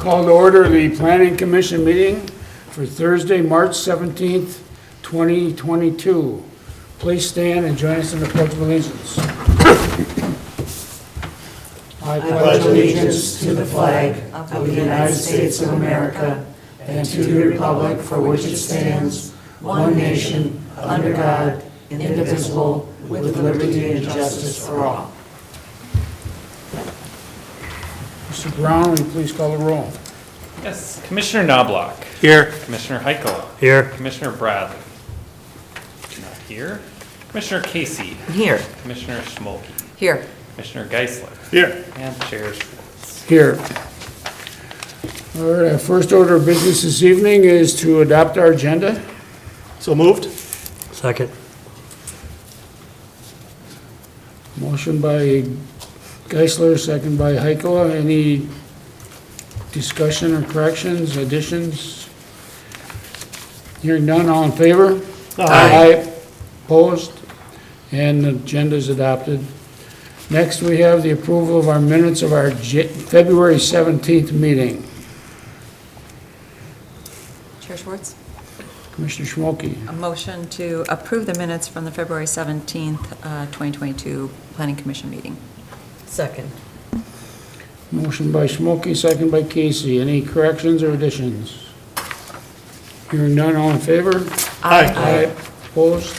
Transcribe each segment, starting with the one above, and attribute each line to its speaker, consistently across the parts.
Speaker 1: Call to order the Planning Commission meeting for Thursday, March 17th, 2022. Please stand and join us in the Pledge of Allegiance. I
Speaker 2: pledge allegiance to the flag of the United States of America and to the republic for which it stands, one nation, under God, indivisible, with liberty and justice for all.
Speaker 1: Mr. Brown, will you please call the roll?
Speaker 3: Yes. Commissioner Knobloch.
Speaker 4: Here.
Speaker 3: Commissioner Heichel.
Speaker 4: Here.
Speaker 3: Commissioner Bradley. Not here. Commissioner Casey.
Speaker 2: Here.
Speaker 3: Commissioner Schmolke.
Speaker 2: Here.
Speaker 3: Commissioner Geisler.
Speaker 4: Here.
Speaker 3: And Chair Schwartz.
Speaker 1: Here. All right, our first order of business this evening is to adopt our agenda.
Speaker 4: So moved. Second.
Speaker 1: Motion by Geisler, second by Heichel. Any discussion or corrections, additions? Hearing none, all in favor? Aye. Opposed? And the agenda is adopted. Next, we have the approval of our minutes of our February 17th meeting.
Speaker 5: Chair Schwartz,
Speaker 1: Commissioner Schmolke.
Speaker 5: a motion to approve the minutes from the February 17th, 2022 Planning Commission meeting.
Speaker 2: Second.
Speaker 1: Motion by Schmolke, second by Casey. Any corrections or additions? Hearing none, all in favor? Aye. Opposed?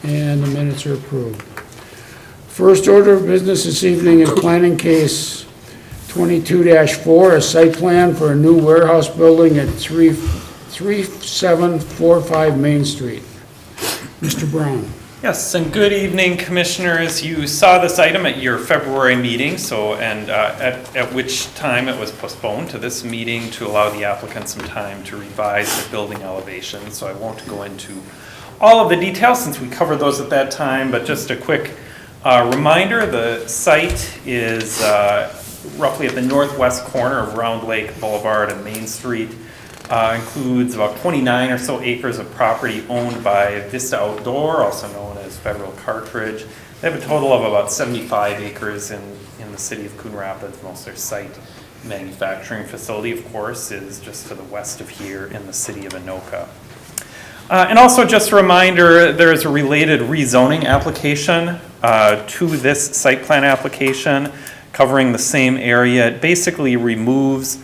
Speaker 1: And the minutes are approved. First order of business this evening is planning case 22-4, a site plan for a new warehouse building at 3745 Main Street. Mr. Brown.
Speaker 3: Yes, and good evening, Commissioners. You saw this item at your February meeting, at which time it was postponed to this meeting to allow the applicant some time to revise the building elevation. So I won't go into all of the details since we covered those at that time, but just a quick reminder, the site is roughly at the northwest corner of Round Lake Boulevard and Main Street. Includes about 29 or so acres of property owned by Vista Outdoor, also known as Federal Cartridge. They have a total of about 75 acres in the city of Coon Rapids. Most of their site manufacturing facility, of course, is just to the west of here in the city of Anoka. And also just a reminder, there is a related rezoning application to this site plan application covering the same area. It basically removes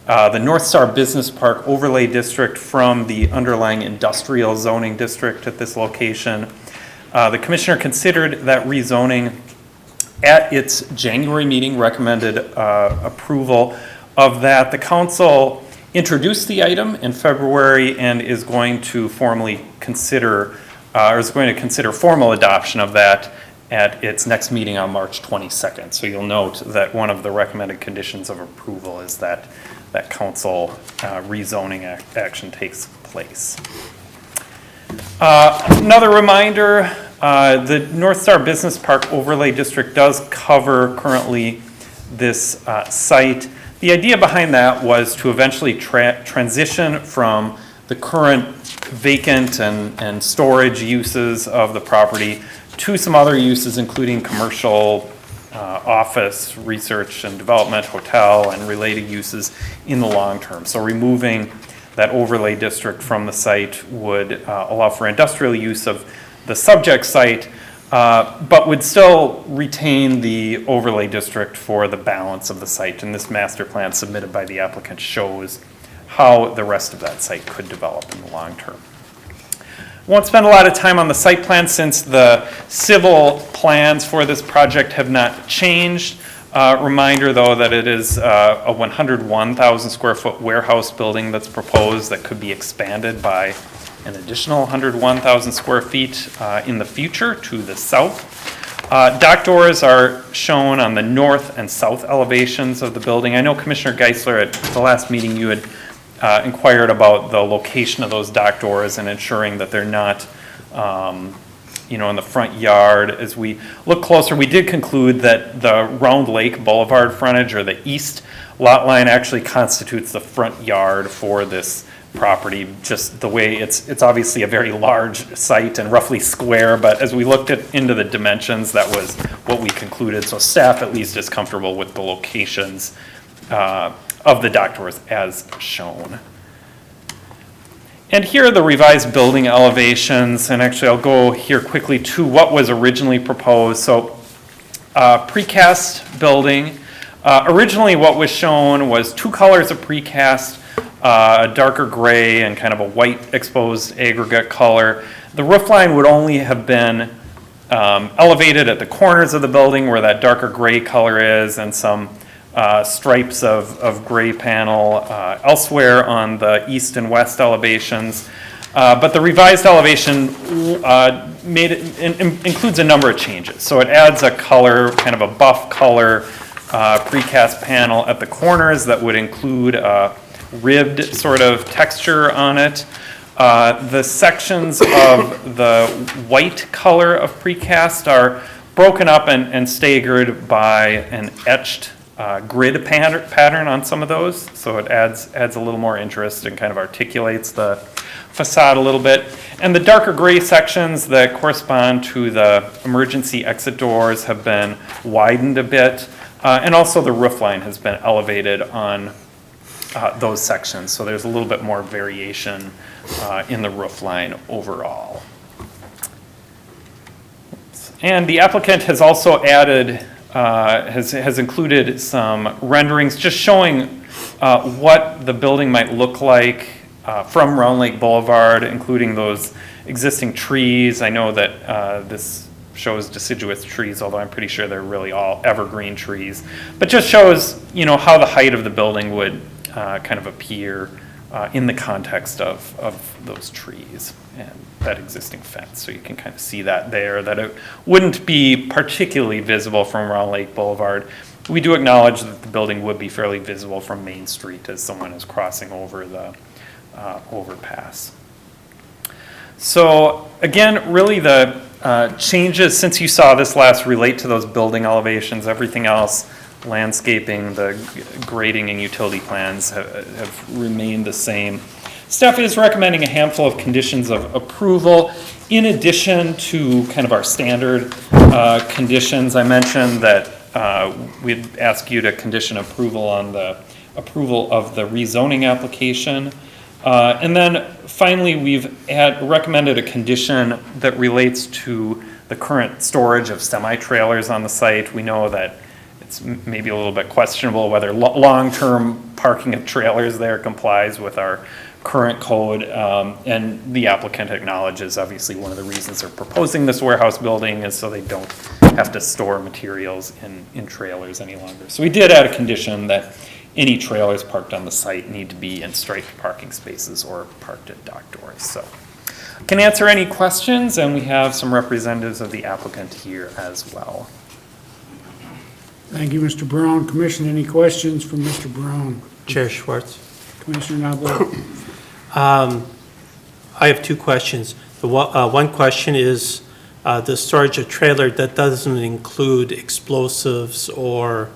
Speaker 3: the North Star Business Park Overlay District from the underlying industrial zoning district at this location. The Commissioner considered that rezoning at its January meeting, recommended approval of that. The Council introduced the item in February and is going to formally consider, formal adoption of that at its next meeting on March 22nd. So you'll note that one of the recommended conditions of approval is that council rezoning action takes place. Another reminder, the North Star Business Park Overlay District does cover currently this site. The idea behind that was to eventually transition from the current vacant and storage uses of the property to some other uses, including commercial, office, research and development, hotel, and related uses in the long term. So removing that overlay district from the site would allow for industrial use of the subject site, but would still retain the overlay district for the balance of the site. And this master plan submitted by the applicant shows how the rest of that site could develop in the long term. Won't spend a lot of time on the site plan since the civil plans for this project have not changed. Reminder though that it is a 101,000 square foot warehouse building that's proposed that could be expanded by an additional 101,000 square feet in the future to the south. Dock doors are shown on the north and south elevations of the building. I know Commissioner Geisler at the last meeting you had inquired about the location of those dock doors and ensuring that they're not, in the front yard. As we look closer, we did conclude that the Round Lake Boulevard frontage, or the east lot line, actually constitutes the front yard for this property. Just the way it's obviously a very large site and roughly square, but as we looked into the dimensions, that was what we concluded. So staff at least is comfortable with the locations of the dock doors as shown. And here are the revised building elevations, and actually I'll go here quickly to what was originally proposed. So precast building, originally what was shown was 2 colors of precast, a darker gray and kind of a white exposed aggregate color. The roof line would only have been elevated at the corners of the building where that darker gray color is, and some stripes of gray panel elsewhere on the east and west elevations. But the revised elevation includes a number of changes. So it adds a color, kind of a buff color precast panel at the corners that would include a ribbed sort of texture on it. The sections of the white color of precast are broken up and staggered by an etched grid pattern on some of those, so it adds a little more interest and kind of articulates the facade a little bit. And the darker gray sections that correspond to the emergency exit doors have been widened a bit, and also the roof line has been elevated on those sections, so there's a little bit more variation in the roof line overall. And the applicant has also added has included some renderings just showing what the building might look like from Round Lake Boulevard, including those existing trees. I know that this shows deciduous trees, although I'm pretty sure they're really all evergreen trees. But just shows, how the height of the building would kind of appear in the context of those trees and that existing fence. So you can kind of see that there, that it wouldn't be particularly visible from Round Lake Boulevard. We do acknowledge that the building would be fairly visible from Main Street as someone is crossing over the overpass. So again, really the changes since you saw this last relate to those building elevations. Everything else, landscaping, the grading and utility plans have remained the same. Staff is recommending a handful of conditions of approval in addition to kind of our standard conditions. I mentioned that we'd ask you to condition approval on the approval of the rezoning application. And then finally, we've recommended a condition that relates to the current storage of semi-trailers on the site. We know that it's maybe a little bit questionable whether long-term parking of trailers there complies with our current code, and the applicant acknowledges obviously one of the reasons they're proposing this warehouse building is so they don't have to store materials in trailers any longer. So we did add a condition that any trailers parked on the site need to be in striped parking spaces or parked at dock doors. So I can answer any questions, and we have some representatives of the applicant here as well.
Speaker 1: Thank you, Mr. Brown. Commission, any questions from Mr. Brown?
Speaker 4: Chair Schwartz.
Speaker 1: Commissioner Knobloch?
Speaker 4: I have 2 questions. The one question is the storage of trailer that doesn't include explosives or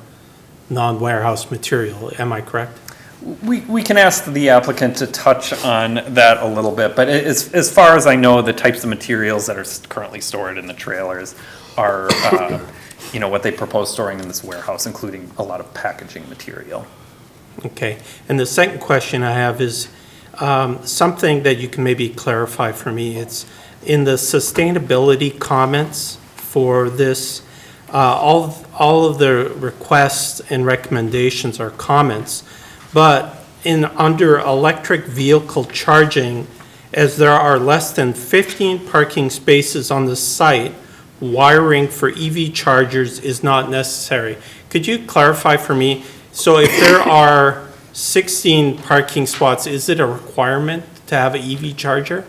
Speaker 4: non-warehouse material. Am I correct?
Speaker 3: We can ask the applicant to touch on that a little bit, but as far as I know, the types of materials that are currently stored in the trailers are, what they propose storing in this warehouse, including a lot of packaging material.
Speaker 4: Okay. And the second question I have is something that you can maybe clarify for me. It's in the sustainability comments for this, all of the requests and recommendations are comments, but under electric vehicle charging, as there are less than 15 parking spaces on the site, wiring for EV chargers is not necessary. Could you clarify for me? So if there are 16 parking spots, is it a requirement to have an EV charger?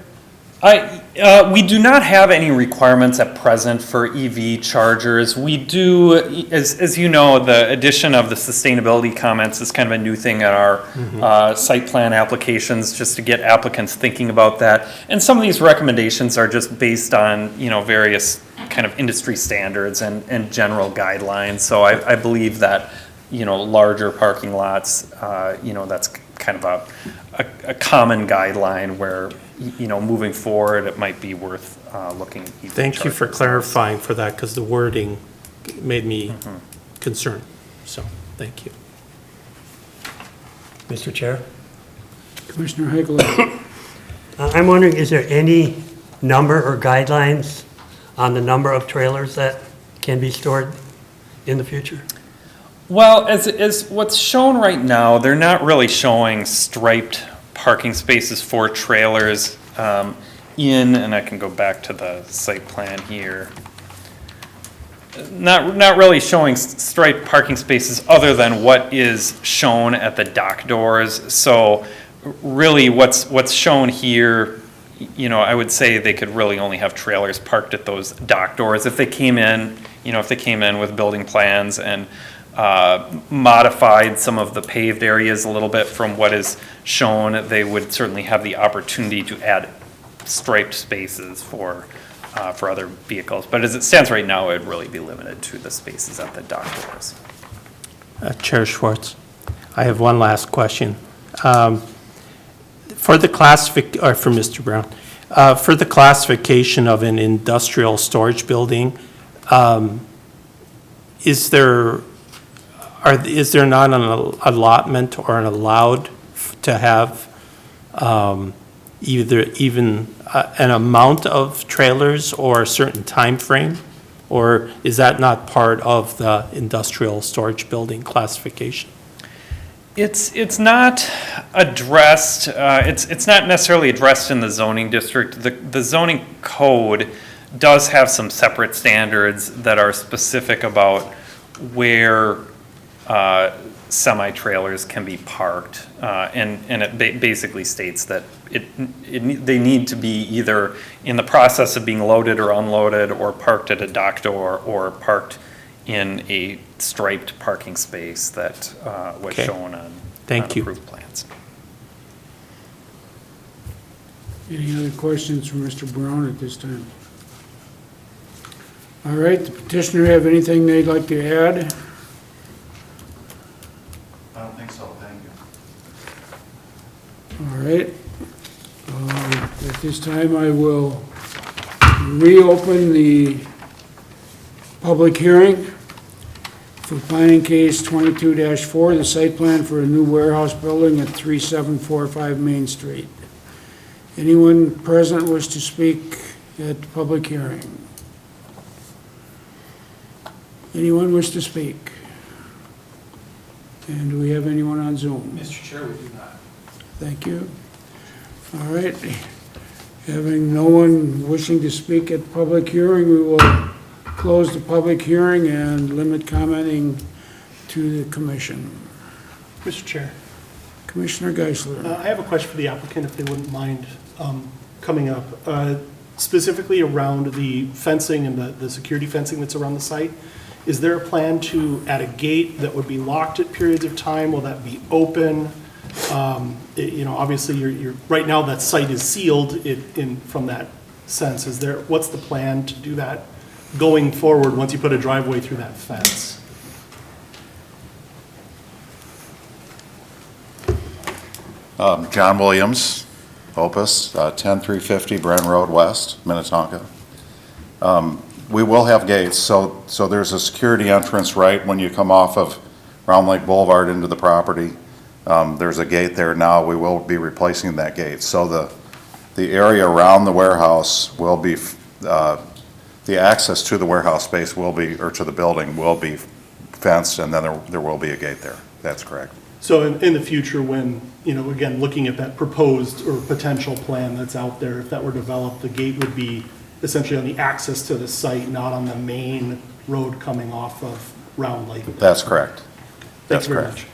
Speaker 3: We do not have any requirements at present for EV chargers. We do, as you know, the addition of the sustainability comments is kind of a new thing at our site plan applications, just to get applicants thinking about that. And some of these recommendations are just based on, various kind of industry standards and general guidelines. So I believe that, larger parking lots, that's kind of a common guideline where, moving forward, it might be worth looking at EV
Speaker 4: Thank you for
Speaker 3: chargers.
Speaker 4: clarifying for that, because the wording made me concerned. So, thank you.
Speaker 2: Mr. Chair?
Speaker 1: Commissioner Heikle.
Speaker 2: I'm wondering, is there any number or guidelines on the number of trailers that can be stored in the future?
Speaker 3: Well, as what's shown right now, they're not really showing striped parking spaces for trailers and I can go back to the site plan here. Not really showing striped parking spaces other than what is shown at the dock doors. So really what's shown here, you know, I would say they could really only have trailers parked at those dock doors. If they came in, you know, if they came in with building plans and modified some of the paved areas a little bit from what is shown, they would certainly have the opportunity to add striped spaces for other vehicles. But as it stands right now, it would really be limited to the spaces at the dock doors.
Speaker 4: Chair Schwartz, I have one last question. For the for Mr. Brown, for the classification of an industrial storage building, is there not an allotment or an allowed to have even an amount of trailers or a certain time frame? Or is that not part of the industrial storage building classification?
Speaker 3: It's not addressed, it's not necessarily addressed in the zoning district. The zoning code does have some separate standards that are specific about where semi-trailers can be parked. And it basically states that they need to be either in the process of being loaded or unloaded, or parked at a dock door, or parked in a striped parking space that was
Speaker 4: Okay.
Speaker 3: shown on
Speaker 4: Thank you.
Speaker 3: approved plans.
Speaker 1: Any other questions from Mr. Brown at this time? All right, the petitioner have anything they'd like to add?
Speaker 6: I don't think so, thank you.
Speaker 1: All right. At this time, I will reopen the public hearing for planning case 22-4, the site plan for a new warehouse building at 3745 Main Street. Anyone present wish to speak at the public hearing? Anyone wish to speak? And do we have anyone on Zoom?
Speaker 6: Mr. Chair, we do not.
Speaker 1: Thank you. All right. Having no one wishing to speak at public hearing, we will close the public hearing and limit commenting to the commission.
Speaker 7: Mr. Chair,
Speaker 1: Commissioner Geisler.
Speaker 7: I have a question for the applicant, if they wouldn't mind coming up. Specifically around the fencing and the security fencing that's around the site. Is there a plan to add a gate that would be locked at periods of time? Will that be open? You know, obviously, you're right now that site is sealed from that sense. What's the plan to do that going forward once you put a driveway through that fence?
Speaker 6: John Williams, Opus, 10350 Bren Road West, Minnetonka. We will have gates, so there's a security entrance right when you come off of Round Lake Boulevard into the property. There's a gate there now. We will be replacing that gate. So the area around the warehouse will be, the access to the warehouse space will be, or to the building will be fenced, and then there will be a gate there. That's correct.
Speaker 7: So in the future, when, you know, again, looking at that proposed or potential plan that's out there, if that were developed, the gate would be essentially on the access to the site, not on the main road coming off of Round Lake.
Speaker 6: That's correct. That's
Speaker 7: Thank you very
Speaker 6: correct.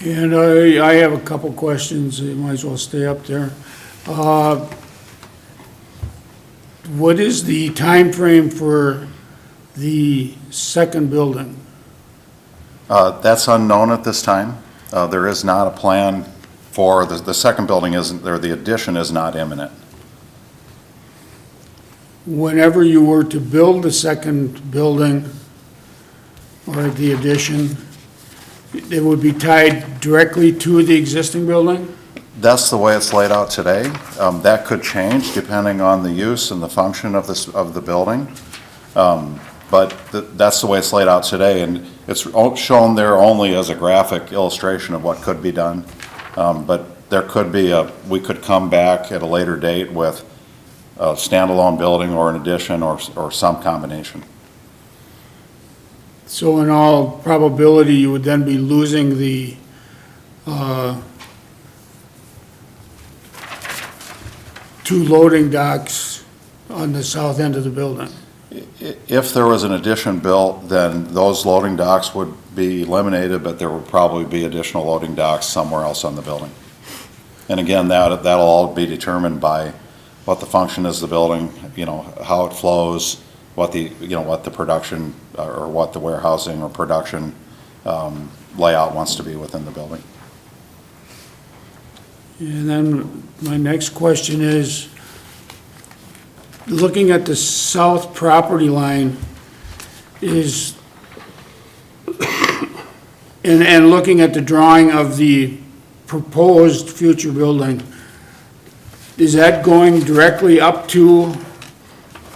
Speaker 7: much.
Speaker 1: And I have a couple questions. You might as well stay up there. What is the time frame for the second building?
Speaker 6: That's unknown at this time. There is not a plan for, the second building isn't there, the addition is not imminent.
Speaker 1: Whenever you were to build the second building or the addition, it would be tied directly to the existing building?
Speaker 6: That's the way it's laid out today. That could change depending on the use and the function of the building. But that's the way it's laid out today, and it's shown there only as a graphic illustration of what could be done. But there could be we could come back at a later date with a standalone building or an addition or some combination.
Speaker 1: So in all probability, you would then be losing the, two loading docks on the south end of the building.
Speaker 6: If there was an addition built, then those loading docks would be eliminated, but there would probably be additional loading docks somewhere else on the building. And again, that'll all be determined by what the function is of the building, how it flows, what the production or what the warehousing or production layout wants to be within the building.
Speaker 1: And then my next question is, looking at the south property line is, and looking at the drawing of the proposed future building, is that going directly up to,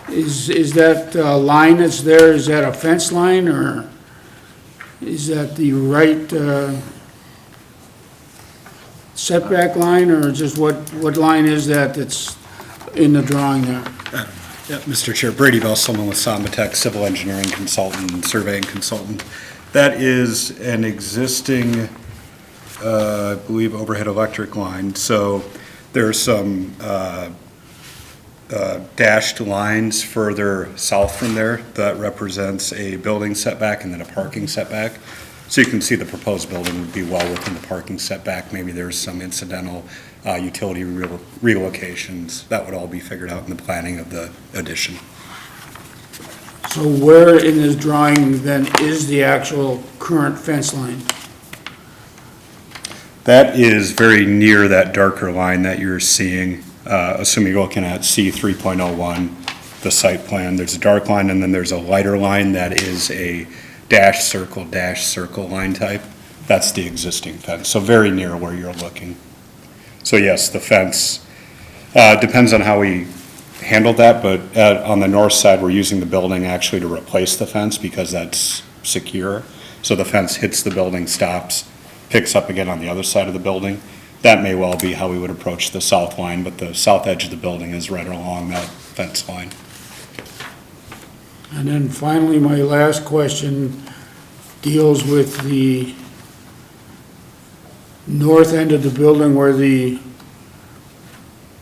Speaker 1: is that line that's there, is that a fence line, or is that the right setback line, or just what line is that that's in the drawing there?
Speaker 8: Yeah, Mr. Chair, Brady Besselman with Sambatech, civil engineering consultant and surveying consultant. That is an existing, I believe, overhead electric line. So there's some dashed lines further south from there that represents a building setback and then a parking setback. So you can see the proposed building would be well within the parking setback. Maybe there's some incidental utility relocations. That would all be figured out in the planning of the addition.
Speaker 1: So where in this drawing then is the actual current fence line?
Speaker 8: That is very near that darker line that you're seeing, assuming you're looking at C 3.01, the site plan. There's a dark line and then there's a lighter line that is a dash circle line type. That's the existing fence, so very near where you're looking. So yes, the fence, depends on how we handled that, but on the north side, we're using the building actually to replace the fence because that's secure. So the fence hits the building, stops, picks up again on the other side of the building. That may well be how we would approach the south line, but the south edge of the building is right along that fence line.
Speaker 1: And then finally, my last question deals with the north end of the building where the,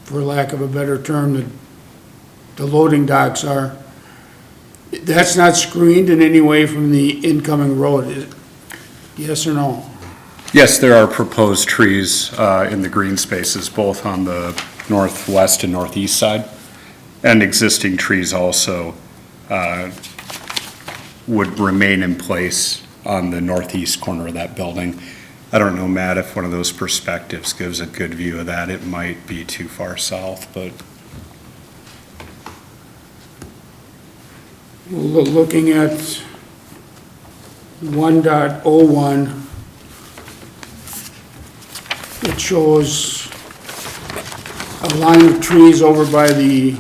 Speaker 1: for lack of a better term, the loading docks are. That's not screened in any way from the incoming road, is it? Yes or no?
Speaker 8: Yes, there are proposed trees in the green spaces, both on the northwest and northeast side, and existing trees also would remain in place on the northeast corner of that building. I don't know, Matt, if one of those perspectives gives a good view of that. It might be too far south, but
Speaker 1: Looking at 1.01, it shows a line of trees over by the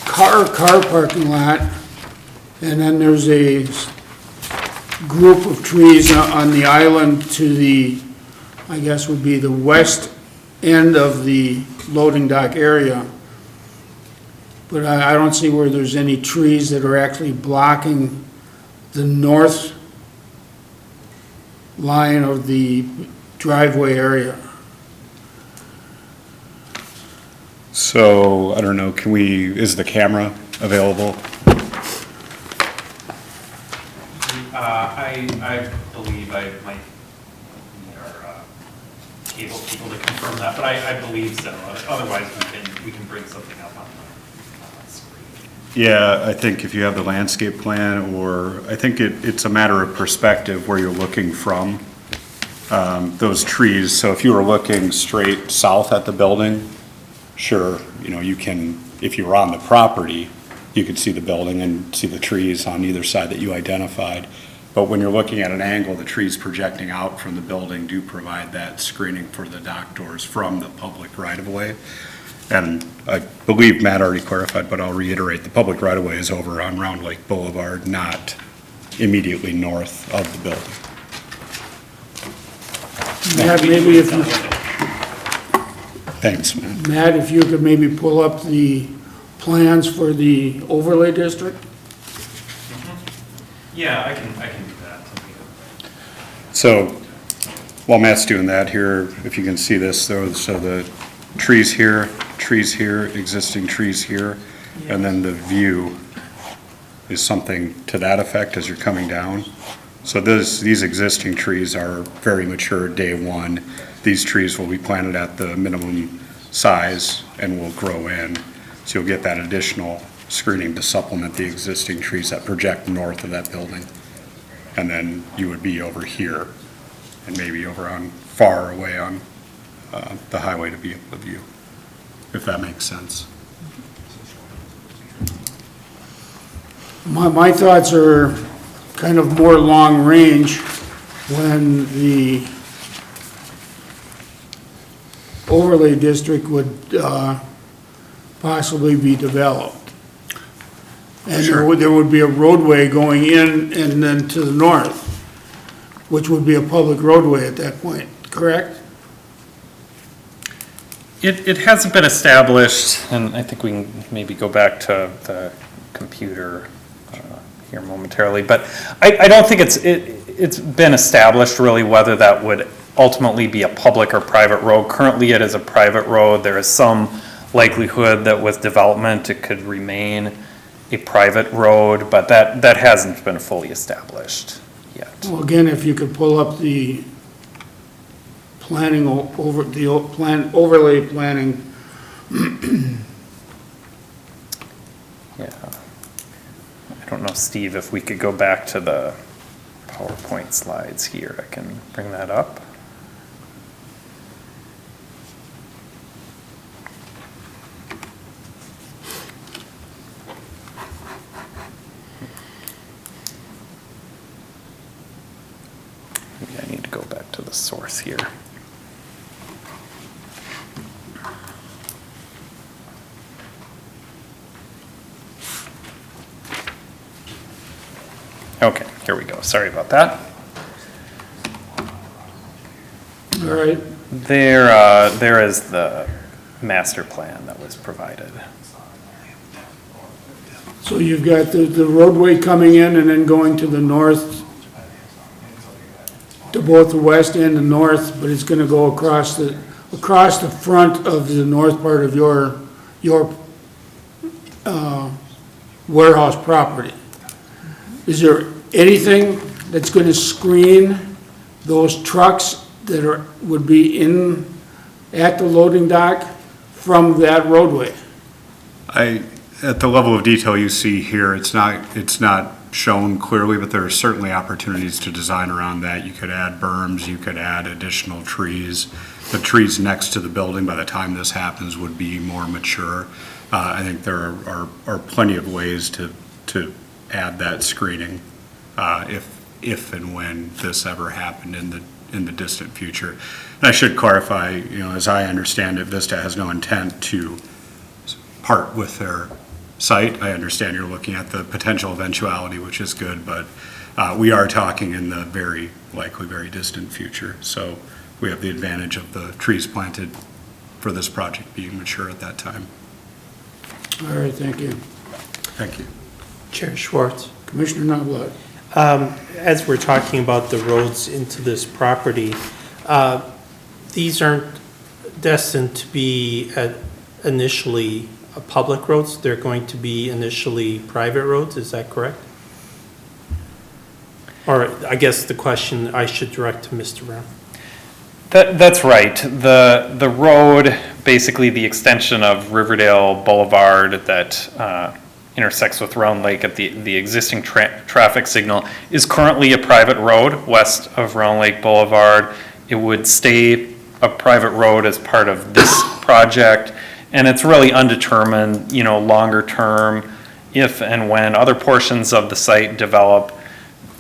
Speaker 1: car parking lot, and then there's a group of trees on the island to the, I guess would be the west end of the loading dock area. But I don't see where there's any trees that are actually blocking the north line of the driveway area.
Speaker 8: so I don't know, is the camera available?
Speaker 3: I believe I might need our cable people to confirm that, but I believe so. Otherwise, we can bring something up on the screen.
Speaker 8: Yeah, I think if you have the landscape plan, or I think it's a matter of perspective where you're looking from those trees. So if you were looking straight south at the building, sure, you can, if you were on the property, you could see the building and see the trees on either side that you identified. But when you're looking at an angle, the trees projecting out from the building do provide that screening for the dock doors from the public right-of-way. And I believe Matt already clarified, but I'll reiterate, the public right-of-way is over on Round Lake Boulevard, not immediately north of the building.
Speaker 1: Matt, maybe if you,
Speaker 8: Thanks, Matt.
Speaker 1: Matt, if you could maybe pull up the plans for the overlay district?
Speaker 3: Yeah, I can do that.
Speaker 8: So while Matt's doing that here, if you can see this, so the trees here, existing trees here, and then the view is something to that effect as you're coming down. So these existing trees are very mature day one. These trees will be planted at the minimum size and will grow in. So you'll get that additional screening to supplement the existing trees that project north of that building. And then you would be over here and maybe over on, far away on the highway to be able to view, if that makes sense.
Speaker 1: My thoughts are kind of more long range when the overlay district would possibly be developed. And there would be a roadway going in and then to the north, which would be a public roadway at that point, correct?
Speaker 3: It hasn't been established, and I think we can maybe go back to the computer here momentarily, but I don't think it's been established really whether that would ultimately be a public or private road. Currently, it is a private road. There is some likelihood that with development, it could remain a private road, but that hasn't been fully established yet.
Speaker 1: Well, again, if you could pull up the planning over, the overlay planning.
Speaker 3: Yeah. I don't know, Steve, if we could go back to the PowerPoint slides here. I can bring that up. Maybe I need to go back to the source here. Okay, here we go. Sorry about that.
Speaker 1: All right,
Speaker 3: There is the master plan that was provided.
Speaker 1: so you've got the roadway coming in and then going to the north, to both the west and the north, but it's gonna go across the front of the north part of your warehouse property. Is there anything that's gonna screen those trucks that would be at the loading dock from that roadway?
Speaker 8: At the level of detail you see here, it's not shown clearly, but there are certainly opportunities to design around that. You could add berms, you could add additional trees. The trees next to the building, by the time this happens, would be more mature. I think there are plenty of ways to add that screening, if and when this ever happened in the distant future. And I should clarify, as I understand it, Vista has no intent to part with their site. I understand you're looking at the potential eventuality, which is good, but we are talking in the very likely, very distant future. So we have the advantage of the trees planted for this project being mature at that time.
Speaker 1: All right, thank you.
Speaker 8: Thank you.
Speaker 4: Chair Schwartz.
Speaker 1: Commissioner Knobloch.
Speaker 4: As we're talking about the roads into this property, these aren't destined to be initially public roads. They're going to be initially private roads. Is that correct? Or I guess the question I should direct to Mr. Brown.
Speaker 3: That's right. The road, basically the extension of Riverdale Boulevard that intersects with Round Lake at the existing traffic signal, is currently a private road west of Round Lake Boulevard. It would stay a private road as part of this project, and it's really undetermined, longer term, if and when other portions of the site develop.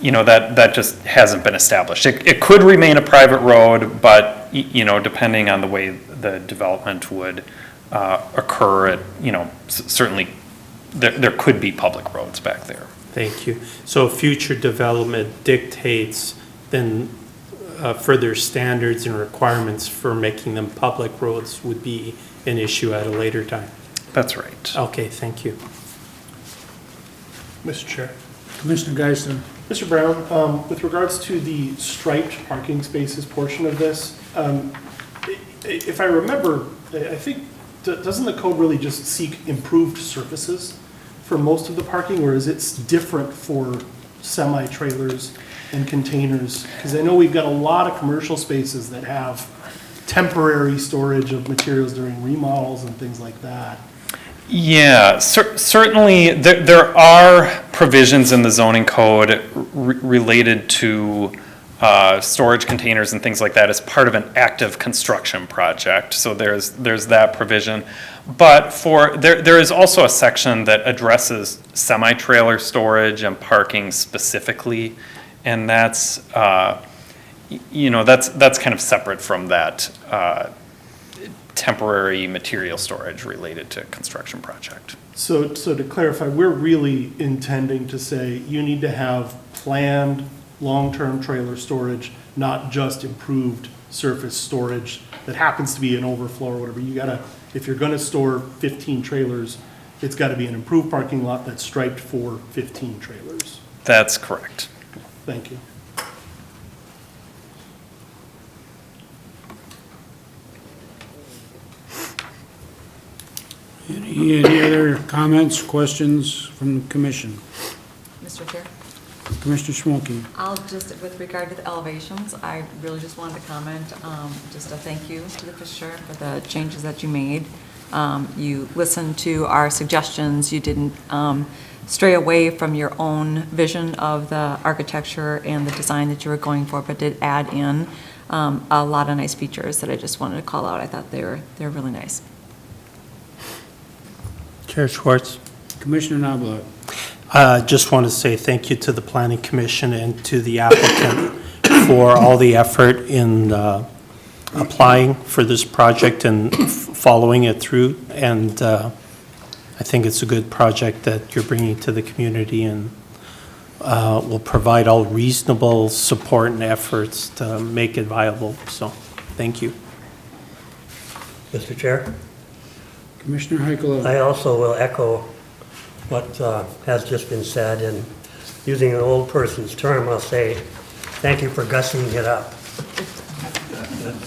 Speaker 3: That just hasn't been established. It could remain a private road, but, depending on the way the development would occur at, certainly, there could be public roads back there.
Speaker 4: Thank you. So future development dictates then further standards and requirements for making them public roads would be an issue at a later time.
Speaker 3: That's right.
Speaker 4: Okay, thank you.
Speaker 7: Mr. Chair.
Speaker 1: Commissioner Geisler.
Speaker 7: Mr. Brown, with regards to the striped parking spaces portion of this, if I remember, I think, doesn't the code really just seek improved surfaces for most of the parking, or is it different for semi-trailers and containers? Because I know we've got a lot of commercial spaces that have temporary storage of materials during remodels and things like that.
Speaker 3: Yeah, certainly there are provisions in the zoning code related to storage containers and things like that as part of an active construction project. So there's that provision. But there is also a section that addresses semi-trailer storage and parking specifically, and that's kind of separate from that temporary material storage related to construction project.
Speaker 7: So to clarify, we're really intending to say you need to have planned long-term trailer storage, not just improved surface storage that happens to be an overflow or whatever. You gotta, if you're gonna store 15 trailers, it's gotta be an improved parking lot that's striped for 15 trailers.
Speaker 3: That's correct.
Speaker 7: Thank you.
Speaker 1: Any other comments, questions from the commission?
Speaker 5: Mr. Chair?
Speaker 1: Commissioner Schmolke.
Speaker 5: I'll just, with regard to the elevations, I really just wanted to comment, just a thank you to the Fisher for the changes that you made. You listened to our suggestions. You didn't stray away from your own vision of the architecture and the design that you were going for, but did add in a lot of nice features that I just wanted to call out. I thought they're really nice.
Speaker 4: Chair Schwartz.
Speaker 1: Commissioner Knobloch.
Speaker 4: Just want to say thank you to the Planning Commission and to the applicant for all the effort in applying for this project and following it through. And I think it's a good project that you're bringing to the community, and will provide all reasonable support and efforts to make it viable. So thank you.
Speaker 2: Mr. Chair,
Speaker 1: Commissioner Heikkila.
Speaker 2: I also will echo what has just been said, and using an old person's term, I'll say, thank you for gussying it up.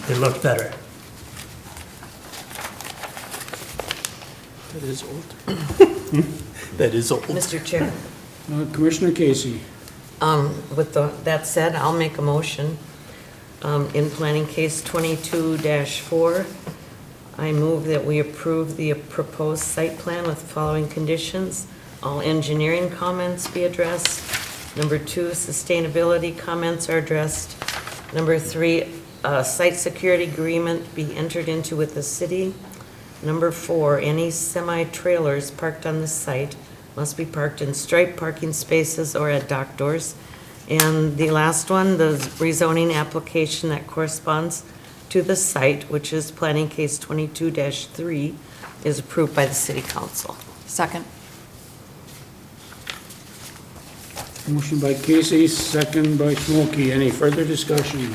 Speaker 2: It looks better.
Speaker 4: That is old. That is old.
Speaker 9: Mr. Chair,
Speaker 1: Commissioner Casey.
Speaker 9: with that said, I'll make a motion. In planning case 22-4, I move that we approve the proposed site plan with the following conditions. All engineering comments be addressed. Number 2, sustainability comments are addressed. Number 3, site security agreement be entered into with the city. Number 4, any semi-trailers parked on the site must be parked in striped parking spaces or at dock doors. And the last one, the rezoning application that corresponds to the site, which is planning case 22-3, is approved by the city council.
Speaker 5: Second.
Speaker 1: Motion by Casey, second by Schmolke. Any further discussion?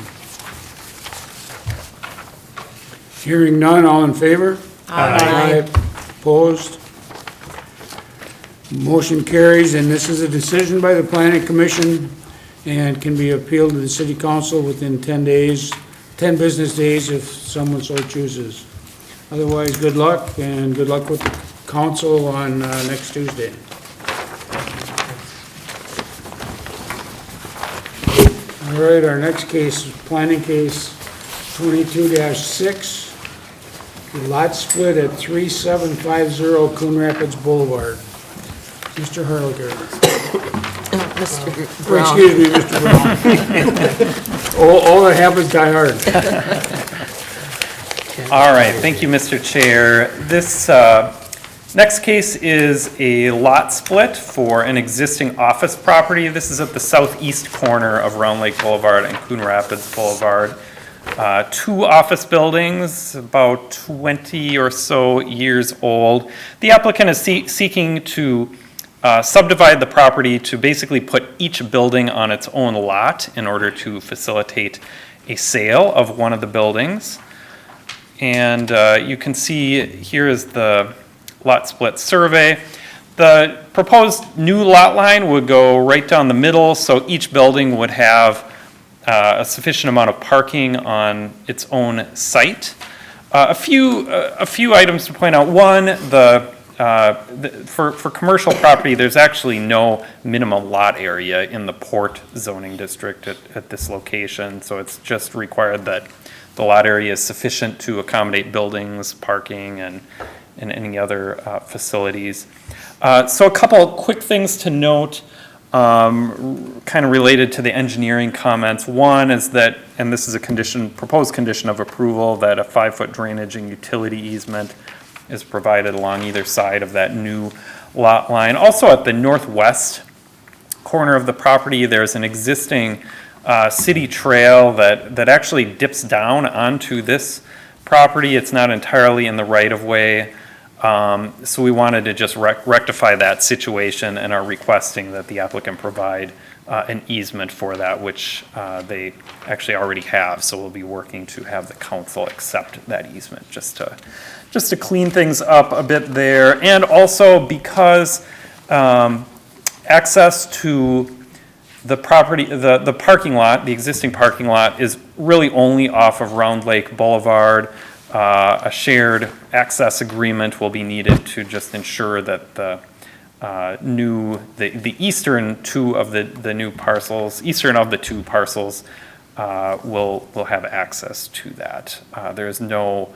Speaker 1: Hearing none, all in favor?
Speaker 5: Aye.
Speaker 1: Opposed? Motion carries, and this is a decision by the Planning Commission and can be appealed to the City Council within 10 days, 10 business days if someone so chooses. Otherwise, good luck, and good luck with the council on next Tuesday. All right, our next case, planning case 22-6, lot split at 3750 Coon Rapids Boulevard. Mr. Harliger.
Speaker 9: Mr.
Speaker 1: Oh,
Speaker 9: Brown.
Speaker 1: excuse me, Mr. Brown. All that happens die hard.
Speaker 3: All right, thank you, Mr. Chair. This next case is a lot split for an existing office property. This is at the southeast corner of Round Lake Boulevard and Coon Rapids Boulevard. two office buildings, about 20 or so years old. The applicant is seeking to subdivide the property to basically put each building on its own lot in order to facilitate a sale of one of the buildings. And you can see here is the lot split survey. The proposed new lot line would go right down the middle, so each building would have a sufficient amount of parking on its own site. A few items to point out. One, for commercial property, there's actually no minimum lot area in the Port zoning district at this location, so it's just required that the lot area is sufficient to accommodate buildings, parking, and any other facilities. So a couple quick things to note, kind of related to the engineering comments. One is that, and this is a condition, proposed condition of approval, that a 5-foot drainage and utility easement is provided along either side of that new lot line. Also at the northwest corner of the property, there's an existing city trail that actually dips down onto this property. It's not entirely in the right-of-way. So we wanted to just rectify that situation and are requesting that the applicant provide an easement for that, which they actually already have. So we'll be working to have the council accept that easement just to clean things up a bit there. And also because access to the property, the parking lot, the existing parking lot is really only off of Round Lake Boulevard. A shared access agreement will be needed to just ensure that the eastern two of the new parcels, eastern of the two parcels, will have access to that. There is no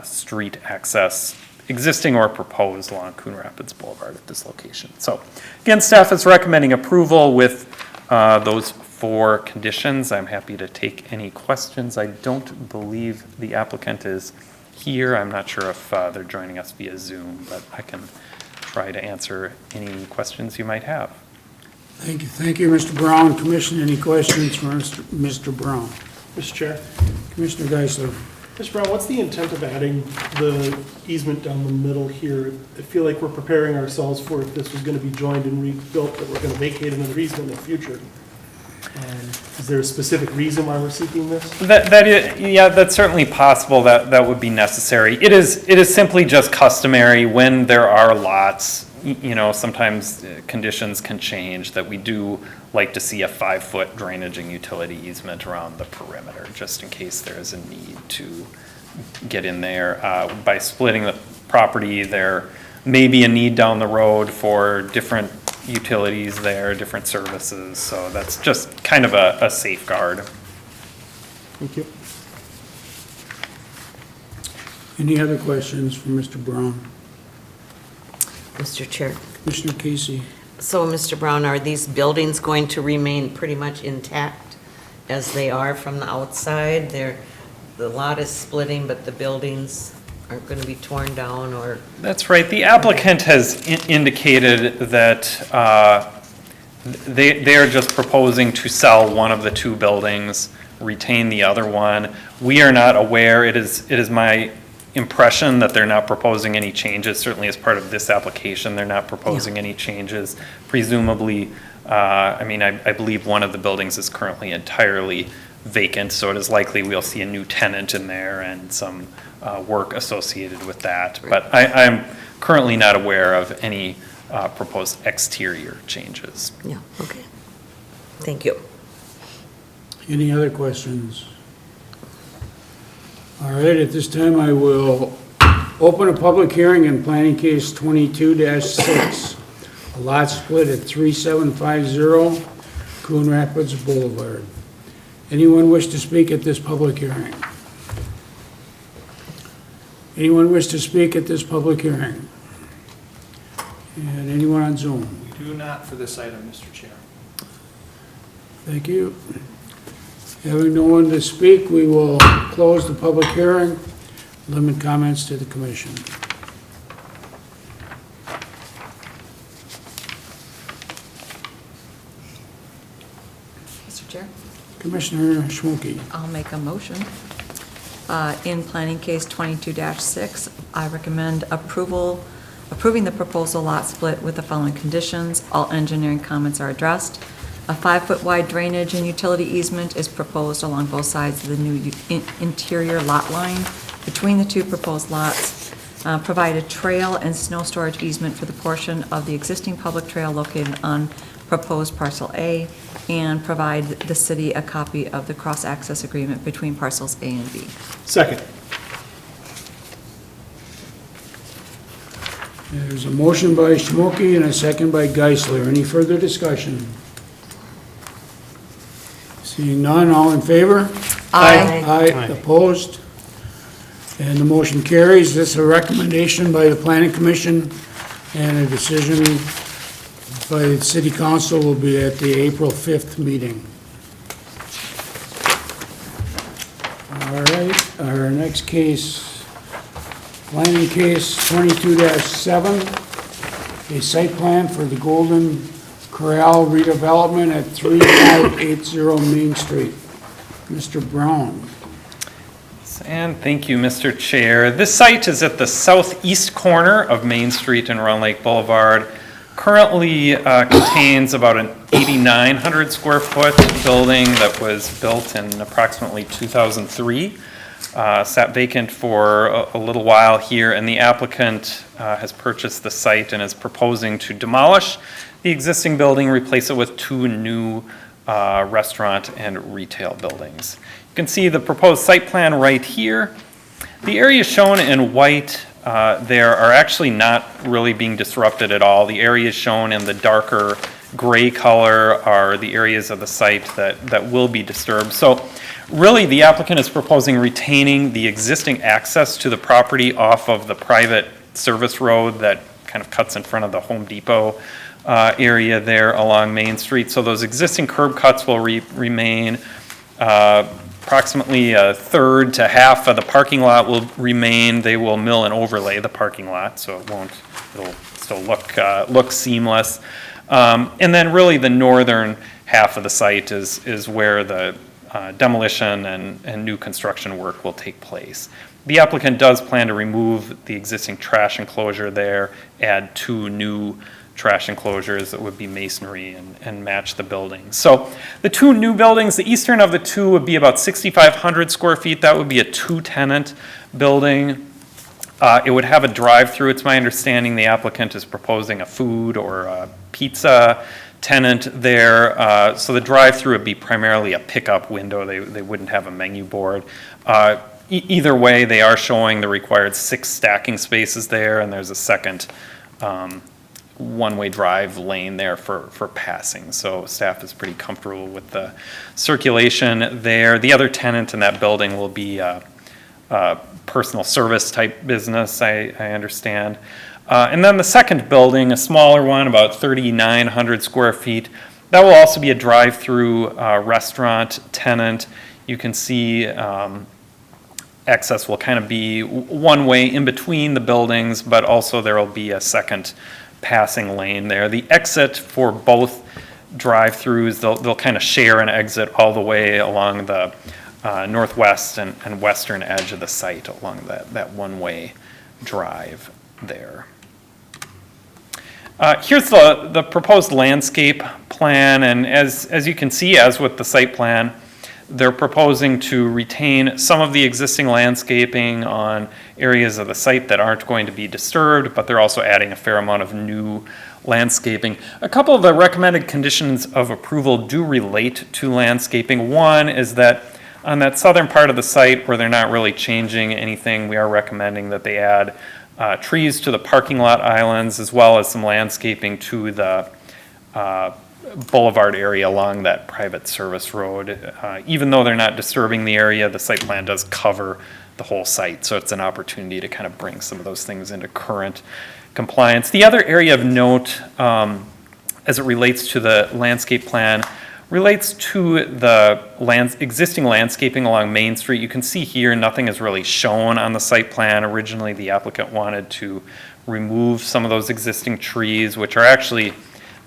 Speaker 3: street access existing or proposed along Coon Rapids Boulevard at this location. So again, staff is recommending approval with those 4 conditions. I'm happy to take any questions. I don't believe the applicant is here. I'm not sure if they're joining us via Zoom, but I can try to answer any questions you might have.
Speaker 1: Thank you, Mr. Brown. Commissioner, any questions for Mr. Brown?
Speaker 7: Mr. Chair.
Speaker 1: Commissioner Geisler.
Speaker 7: Mr. Brown, what's the intent of adding the easement down the middle here? I feel like we're preparing ourselves for if this was going to be joined and rebuilt, that we're going to vacate another easement in the future. Is there a specific reason why we're seeking this?
Speaker 3: Yeah, that's certainly possible that would be necessary. It is simply just customary when there are lots, sometimes conditions can change, that we do like to see a 5-foot drainage and utility easement around the perimeter, just in case there is a need to get in there. By splitting the property, there may be a need down the road for different utilities there, different services, so that's just kind of a safeguard.
Speaker 7: Thank you.
Speaker 1: Any other questions for Mr. Brown?
Speaker 9: Mr. Chair.
Speaker 1: Commissioner Casey.
Speaker 9: So, Mr. Brown, are these buildings going to remain pretty much intact as they are from the outside? The lot is splitting, but the buildings aren't going to be torn down, or?
Speaker 3: That's right. The applicant has indicated that they are just proposing to sell one of the 2 buildings, retain the other one. We are not aware. It is my impression that they're not proposing any changes. Certainly as part of this application, they're not proposing any changes. Presumably, I believe one of the buildings is currently entirely vacant, so it is likely we'll see a new tenant in there and some work associated with that. But I'm currently not aware of any proposed exterior changes.
Speaker 9: Yeah, okay. Thank you.
Speaker 1: Any other questions? All right, at this time, I will open a public hearing in planning case 22-6, a lot split at 3750 Coon Rapids Boulevard. Anyone wish to speak at this public hearing? Anyone wish to speak at this public hearing? And anyone on Zoom?
Speaker 10: We do not for this item, Mr. Chair.
Speaker 1: Thank you. Having no one to speak, we will close the public hearing, limit comments to the commission.
Speaker 5: Mr. Chair,
Speaker 1: Commissioner Schmucki.
Speaker 5: I'll make a motion In planning case 22-6, I recommend approving the proposal lot split with the following conditions. All engineering comments are addressed. A 5-foot wide drainage and utility easement is proposed along both sides of the new interior lot line between the two proposed lots. Provide a trail and snow storage easement for the portion of the existing public trail located on proposed parcel A, and provide the city a copy of the cross-access agreement between parcels A and B.
Speaker 7: Second.
Speaker 1: There's a motion by Schmokey and a second by Geisler. Any further discussion? Seeing none, all in favor?
Speaker 5: Aye.
Speaker 1: Aye, opposed? And the motion carries. This is a recommendation by the Planning Commission, and a decision by the City Council will be at the April 5th meeting. All right, our next case, planning case 22-7, a site plan for the Golden Corral redevelopment at 3580 Main Street. Mr. Brown.
Speaker 3: And thank you, Mr. Chair. This site is at the southeast corner of Main Street and Round Lake Boulevard. Currently contains about an 8,900 square foot building that was built in approximately 2003. Sat vacant for a little while here, and the applicant has purchased the site and is proposing to demolish the existing building, replace it with 2 new restaurant and retail buildings. You can see the proposed site plan right here. The areas shown in white there are actually not really being disrupted at all. The areas shown in the darker gray color are the areas of the site that will be disturbed. So really, the applicant is proposing retaining the existing access to the property off of the private service road that kind of cuts in front of the Home Depot area there along Main Street. So those existing curb cuts will remain. Approximately a third to half of the parking lot will remain. They will mill and overlay the parking lot, so it'll still look seamless. And then really the northern half of the site is where the demolition and new construction work will take place. The applicant does plan to remove the existing trash enclosure there, add 2 new trash enclosures that would be masonry and match the building. So the 2 new buildings, the eastern of the 2 would be about 6,500 square feet. That would be a 2-tenant building. It would have a drive-through. It's my understanding the applicant is proposing a food or a pizza tenant there. So the drive-through would be primarily a pickup window. They wouldn't have a menu board. Either way, they are showing the required 6 stacking spaces there, and there's a second one-way drive lane there for passing. So staff is pretty comfortable with the circulation there. The other tenant in that building will be a personal service type business, I understand. And then the second building, a smaller one, about 3,900 square feet, that will also be a drive-through restaurant tenant. You can see access will kind of be one way in between the buildings, but also there will be a second passing lane there. The exit for both drive-throughs, they'll kind of share an exit all the way along the northwest and western edge of the site along that one-way drive there. Here's the proposed landscape plan, and as you can see, as with the site plan, they're proposing to retain some of the existing landscaping on areas of the site that aren't going to be disturbed, but they're also adding a fair amount of new landscaping. A couple of the recommended conditions of approval do relate to landscaping. One is that on that southern part of the site where they're not really changing anything, we are recommending that they add trees to the parking lot islands, as well as some landscaping to the boulevard area along that private service road. Even though they're not disturbing the area, the site plan does cover the whole site, so it's an opportunity to kind of bring some of those things into current compliance. The other area of note, as it relates to the landscape plan, relates to the existing landscaping along Main Street. You can see here nothing is really shown on the site plan. Originally, the applicant wanted to remove some of those existing trees, which are actually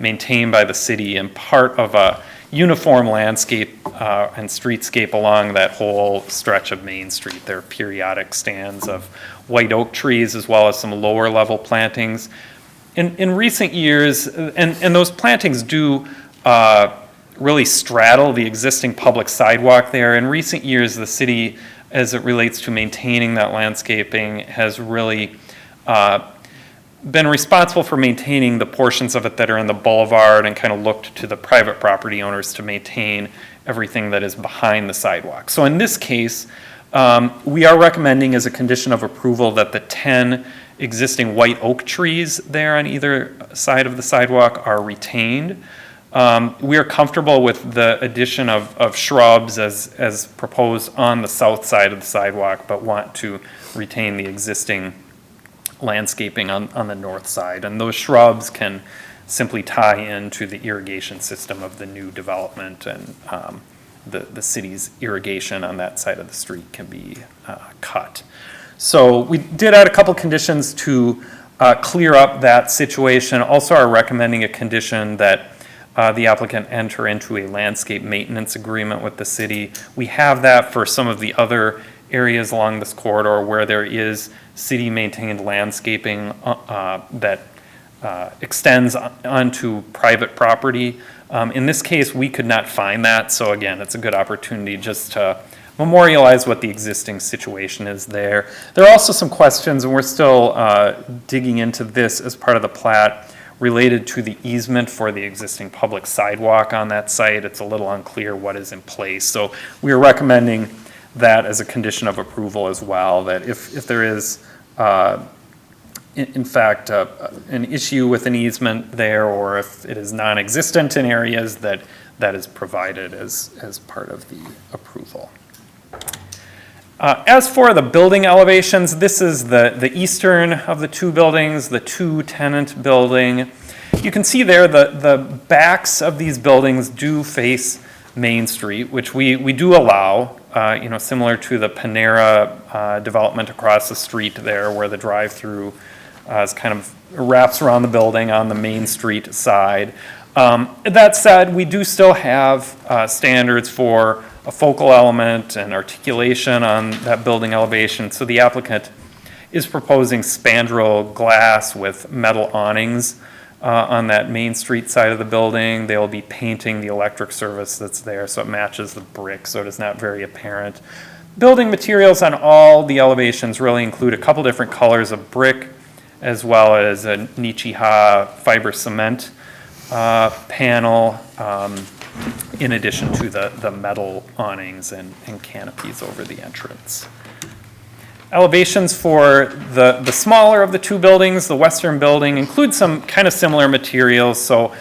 Speaker 3: maintained by the city and part of a uniform landscape and streetscape along that whole stretch of Main Street. There are periodic stands of white oak trees as well as some lower level plantings. In recent years, and those plantings do really straddle the existing public sidewalk there. In recent years, the city, as it relates to maintaining that landscaping, has really been responsible for maintaining the portions of it that are in the boulevard and kind of looked to the private property owners to maintain everything that is behind the sidewalk. So in this case, we are recommending as a condition of approval that the 10 existing white oak trees there on either side of the sidewalk are retained. We are comfortable with the addition of shrubs as proposed on the south side of the sidewalk, but want to retain the existing landscaping on the north side. And those shrubs can simply tie into the irrigation system of the new development, and the city's irrigation on that side of the street can be cut. So we did add a couple conditions to clear up that situation. Also are recommending a condition that the applicant enter into a landscape maintenance agreement with the city. We have that for some of the other areas along this corridor where there is city-maintained landscaping that extends onto private property. In this case, we could not find that, so again, it's a good opportunity just to memorialize what the existing situation is there. There are also some questions, and we're still digging into this as part of the plat, related to the easement for the existing public sidewalk on that site. It's a little unclear what is in place. So we are recommending that as a condition of approval as well, that if there is, in fact, an issue with an easement there, or if it is non-existent in areas, that is provided as part of the approval. As for the building elevations, this is the eastern of the two buildings, the two-tenant building. You can see there the backs of these buildings do face Main Street, which we do allow, similar to the Panera development across the street there, where the drive-through is kind of wraps around the building on the Main Street side. That said, we do still have standards for a focal element and articulation on that building elevation. So the applicant is proposing spandrel glass with metal awnings on that Main Street side of the building. They'll be painting the electric service that's there so it matches the brick, so it is not very apparent. Building materials on all the elevations really include a couple different colors of brick, as well as a Nichiha fiber cement panel, in addition to the metal awnings and canopies over the entrance. Elevations for the smaller of the two buildings, the western building, include some kind of similar materials, so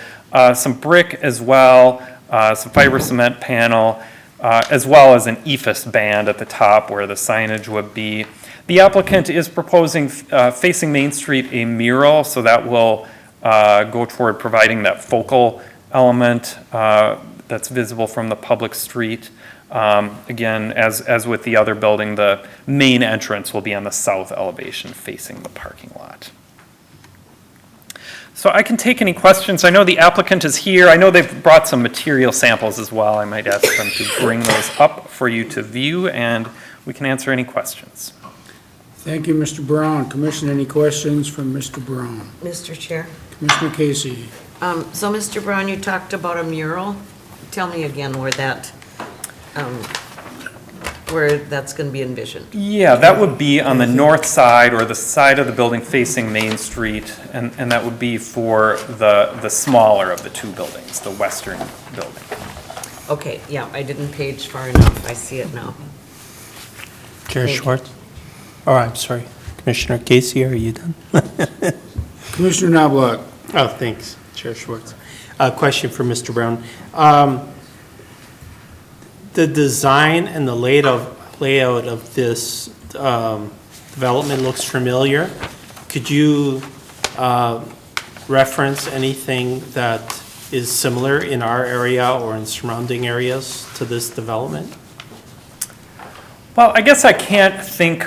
Speaker 3: some brick as well, some fiber cement panel, as well as an EIFS band at the top where the signage would be. The applicant is proposing facing Main Street a mural, so that will go toward providing that focal element that's visible from the public street. Again, as with the other building, the main entrance will be on the south elevation facing the parking lot. So I can take any questions. I know the applicant is here. I know they've brought some material samples as well. I might ask them to bring those up for you to view, and we can answer any questions.
Speaker 1: Thank you, Mr. Brown. Commission, any questions from Mr. Brown?
Speaker 9: Mr. Chair.
Speaker 1: Commissioner Casey?
Speaker 9: So, Mr. Brown, you talked about a mural. Tell me again where that's going to be envisioned.
Speaker 3: Yeah, that would be on the north side, or the side of the building facing Main Street, and that would be for the smaller of the two buildings, the western building.
Speaker 9: Okay, yeah, I didn't page far enough. I see it now.
Speaker 4: Chair
Speaker 9: Thank you.
Speaker 4: Schwartz? Oh, I'm sorry. Commissioner Casey, are you done?
Speaker 1: Commissioner Knobloch?
Speaker 4: Oh, thanks, Chair Schwartz. Question for Mr. Brown. The design and the layout of this development looks familiar. Could you reference anything that is similar in our area or in surrounding areas to this development?
Speaker 3: Well, I guess I can't think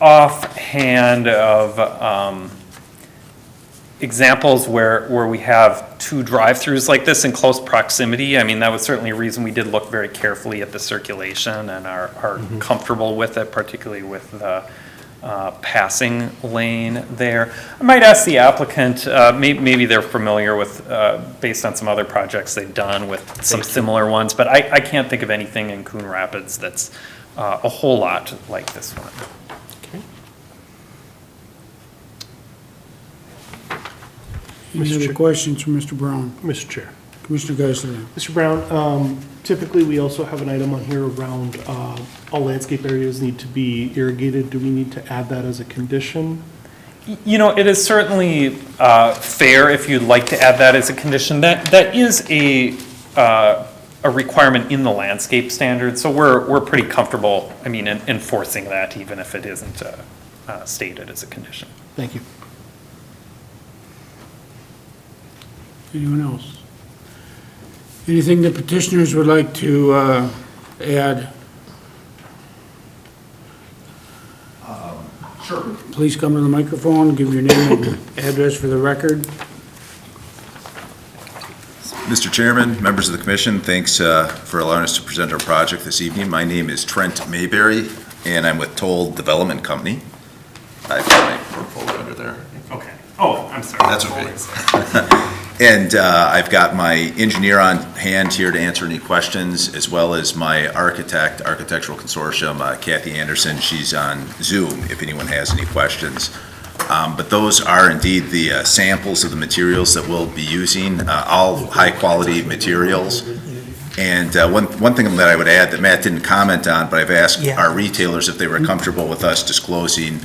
Speaker 3: offhand of examples where we have two drive-throughs like this in close proximity, I mean, that was certainly a reason we did look very carefully at the circulation and are comfortable with it, particularly with the passing lane there. I might ask the applicant, maybe they're familiar with, based on some other projects they've done with some similar ones, but I can't think of anything in Coon Rapids that's a whole lot like this one.
Speaker 1: Any other questions from Mr. Brown?
Speaker 7: Mr. Chair.
Speaker 1: Commissioner Geisler?
Speaker 7: Mr. Brown, typically, we also have an item on here around all landscape areas need to be irrigated. Do we need to add that as a condition?
Speaker 3: You know, it is certainly fair if you'd like to add that as a condition. That is a requirement in the landscape standard, so we're pretty comfortable, I mean, enforcing that even if it isn't stated as a condition.
Speaker 7: Thank you.
Speaker 1: Anyone else? Anything the petitioners would like to add?
Speaker 6: Sure.
Speaker 1: Please come to the microphone, give your name and address for the record.
Speaker 11: Mr. Chairman, members of the commission, thanks for allowing us to present our project this evening. My name is Trent Mayberry, and I'm with Toll Development Company. I've got my portfolio under there.
Speaker 3: Okay. Oh, I'm sorry.
Speaker 11: That's okay. And I've got my engineer on hand here to answer any questions, as well as my architect, Architectural Consortium, Kathy Anderson. She's on Zoom if anyone has any questions. But those are indeed the samples of the materials that we'll be using, all high-quality materials. And one thing that I would add that Matt didn't comment on, but I've asked our retailers if they were comfortable with us disclosing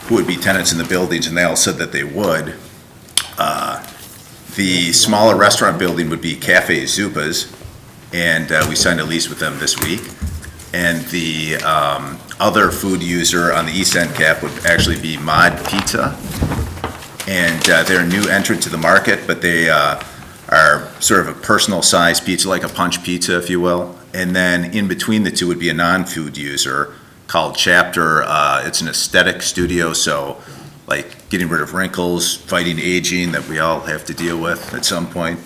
Speaker 11: who would be tenants in the buildings, and they all said that they would. The smaller restaurant building would be Cafe Zupas, and we signed a lease with them this week. And the other food user on the east end cap would actually be Mod Pizza. And they're a new entrant to the market, but they are sort of a personal size pizza, like a punch pizza, if you will. And then in between the two would be a non-food user called Chapter. It's an aesthetic studio, so like getting rid of wrinkles, fighting aging that we all have to deal with at some point.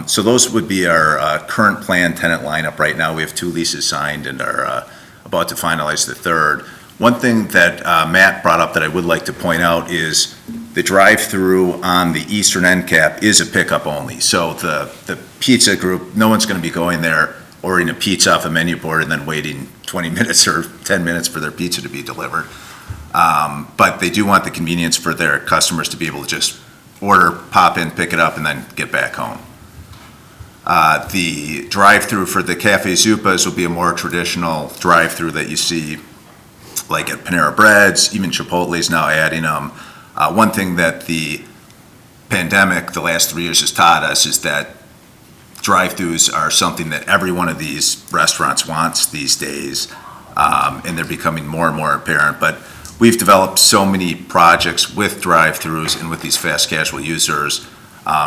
Speaker 11: So those would be our current planned tenant lineup right now. We have 2 leases signed and are about to finalize the third. One thing that Matt brought up that I would like to point out is the drive-through on the eastern end cap is a pickup only. So the pizza group, no one's going to be going there, ordering a pizza off a menu board and then waiting 20 minutes or 10 minutes for their pizza to be delivered. But they do want the convenience for their customers to be able to just order, pop in, pick it up, and then get back home. The drive-through for the Cafe Zupas will be a more traditional drive-through that you see like at Panera Breads, even Chipotle's now adding them. One thing that the pandemic, the last 3 years has taught us is that drive-throughs are something that every one of these restaurants wants these days, and they're becoming more and more apparent. But we've developed so many projects with drive-throughs and with these fast casual users.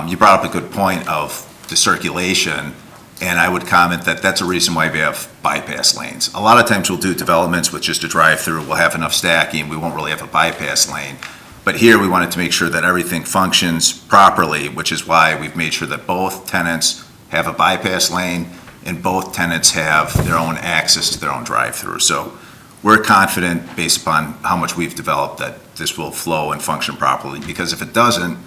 Speaker 11: You brought up a good point of the circulation, and I would comment that that's a reason why we have bypass lanes. A lot of times we'll do developments with just a drive-through, we'll have enough stacking, we won't really have a bypass lane. But here we wanted to make sure that everything functions properly, which is why we've made sure that both tenants have a bypass lane and both tenants have their own access to their own drive-through. So we're confident, based upon how much we've developed, that this will flow and function properly, because if it doesn't,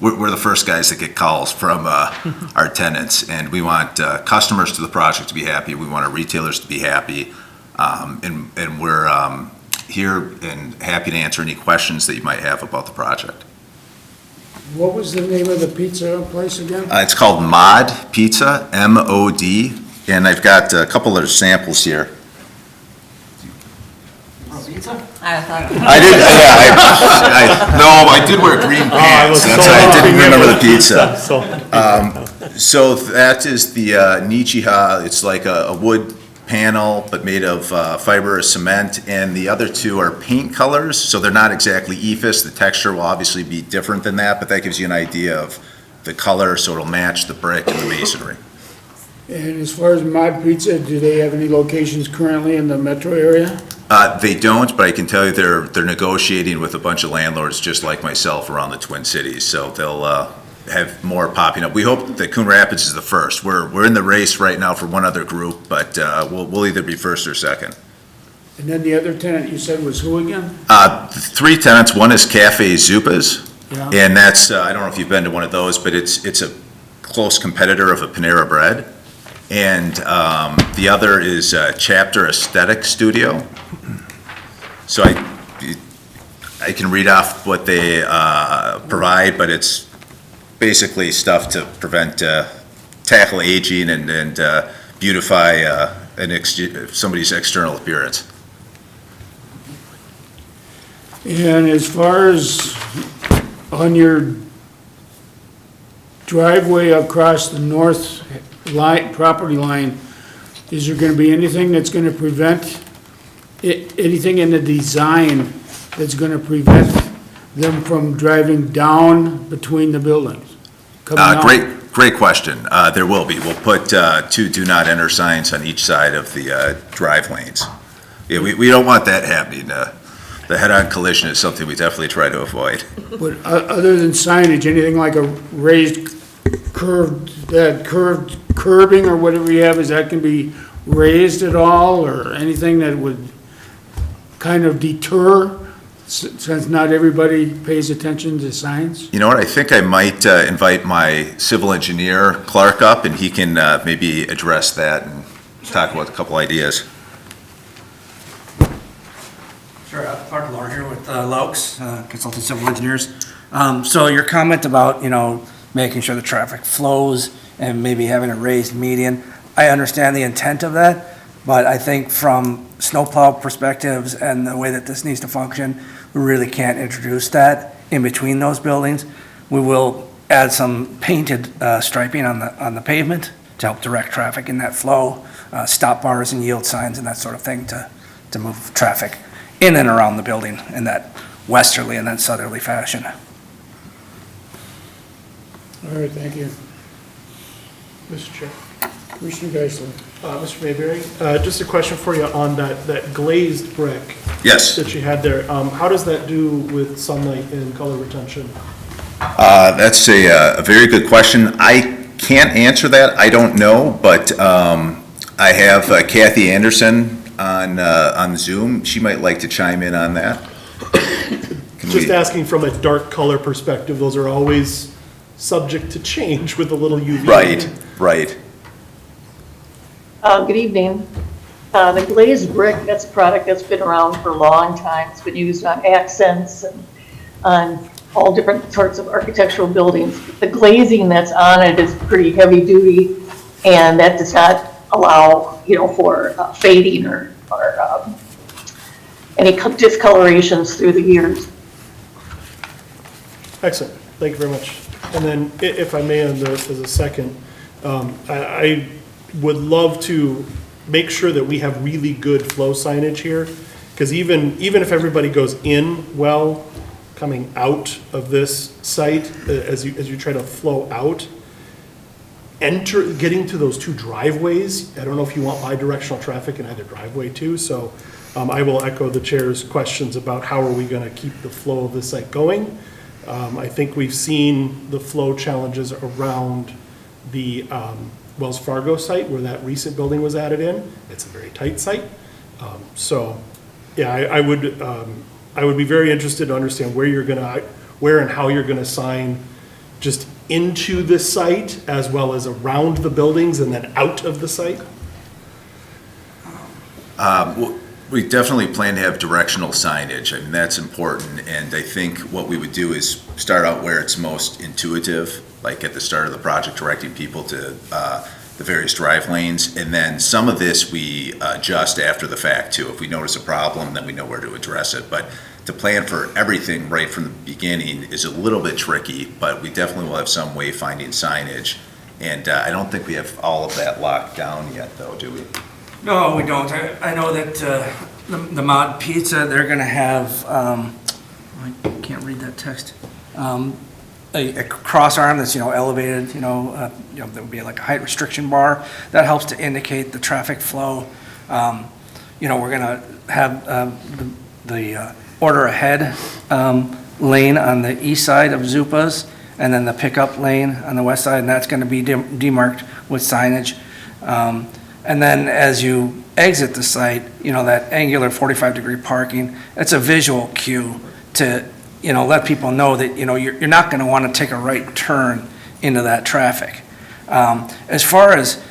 Speaker 11: we're the first guys that get calls from our tenants, and we want customers to the project to be happy. We want our retailers to be happy, and we're here and happy to answer any questions that you might have about the project.
Speaker 1: What was the name of the pizza place again?
Speaker 11: It's called Mod Pizza, M-O-D, and I've got a couple of samples here.
Speaker 5: I thought.
Speaker 11: I did, I did wear green pants, that's why I didn't remember the pizza. So that is the Nichiha, it's like a wood panel, but made of fiber or cement, and the other two are paint colors, so they're not exactly EIFS. The texture will obviously be different than that, but that gives you an idea of the color, so it'll match the brick and the masonry.
Speaker 1: And as far as Mod Pizza, do they have any locations currently in the metro area?
Speaker 11: They don't, but I can tell you they're negotiating with a bunch of landlords just like myself around the Twin Cities, so they'll have more popping up. We hope that Coon Rapids is the first. We're in the race right now for one other group, but we'll either be first or second.
Speaker 1: And then the other tenant you said was who again?
Speaker 11: 3 tenants. One is Cafe Zupas,
Speaker 1: Yeah.
Speaker 11: and that's I don't know if you've been to one of those, but it's a close competitor of a Panera Bread. And the other is Chapter Aesthetic Studio. So I can read off what they provide, but it's basically stuff to prevent, tackle aging and beautify somebody's external appearance.
Speaker 1: And as far as on your driveway across the north line, property line, is there gonna be anything that's gonna prevent, anything in the design that's gonna prevent them from driving down between the buildings? Coming out?
Speaker 11: Great question. There will be. We'll put 2 do not enter signs on each side of the drive lanes. Yeah, we don't want that happening. The head-on collision is something we definitely try to avoid.
Speaker 1: But other than signage, anything like a raised curved curbing or whatever you have, is that can be raised at all, or anything that would kind of deter, since not everybody pays attention to signs?
Speaker 11: You know what? I think I might invite my civil engineer, Clark, up, and he can maybe address that and talk about a couple ideas.
Speaker 12: Sure, Clark Lohr here with Laux, Consulting Civil Engineers. So your comment about, making sure the traffic flows and maybe having a raised median, I understand the intent of that, but I think from snowplow perspectives and the way that this needs to function, we really can't introduce that in between those buildings. We will add some painted striping on the pavement to help direct traffic in that flow, stop bars and yield signs and that sort of thing to move traffic in and around the building in that westerly and then southerly fashion.
Speaker 1: All right, thank you.
Speaker 7: Mr. Chair.
Speaker 1: Commissioner Geisler.
Speaker 7: Mr. Mayberry, just a question for you on that glazed brick.
Speaker 11: Yes.
Speaker 7: That you had there. How does that do with sunlight and color retention?
Speaker 11: That's a very good question. I can't answer that. I don't know, but I have Kathy Anderson on Zoom. She might like to chime in on that.
Speaker 7: Just asking from a dark color perspective, those are always subject to change with a little UV.
Speaker 11: Right.
Speaker 2: Good evening. The glazed brick, that's a product that's been around for a long time. It's been used on accents and on all different sorts of architectural buildings. The glazing that's on it is pretty heavy duty, and that does not allow, for fading or any discolorations through the years.
Speaker 7: Excellent. Thank you very much. And then, if I may, as a second, I would love to make sure that we have really good flow signage here, because even if everybody goes in well, coming out of this site, as you try to flow out, getting to those 2 driveways, I don't know if you want bi-directional traffic in either driveway too, so I will echo the chair's questions about how are we going to keep the flow of the site going. I think we've seen the flow challenges around the Wells Fargo site where that recent building was added in. It's a very tight site. I would be very interested to understand where and how you're gonna sign just into the site as well as around the buildings and then out of the site.
Speaker 11: We definitely plan to have directional signage. I mean, that's important, and I think what we would do is start out where it's most intuitive, like at the start of the project, directing people to the various drive lanes, and then some of this we adjust after the fact too. If we notice a problem, then we know where to address it, but to plan for everything right from the beginning is a little bit tricky, but we definitely will have some wayfinding signage, and I don't think we have all of that locked down yet, though, do we?
Speaker 12: No, we don't. I know that the Mod Pizza, they're going to have, I can't read that text, a cross arm that's, elevated, there would be like a height restriction bar that helps to indicate the traffic flow. we're going to have the order ahead lane on the east side of Zupa's, and then the pickup lane on the west side, and that's going to be demarked with signage. And then as you exit the site, that angular 45-degree parking, it's a visual cue to, let people know that, you're not going to want to take a right turn into that traffic. As far as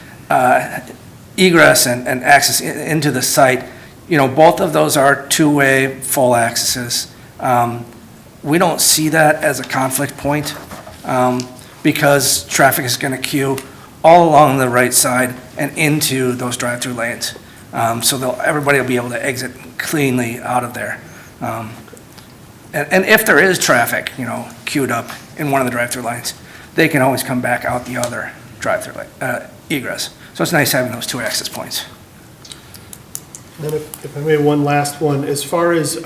Speaker 12: egress and access into the site, both of those are two-way full accesses. We don't see that as a conflict point because traffic is going to queue all along the right side and into those drive-through lanes. So everybody will be able to exit cleanly out of there. And if there is traffic, queued up in one of the drive-through lanes, they can always come back out the other drive-through egress. So it's nice having those two access points.
Speaker 7: And if I may, one last one, as far as,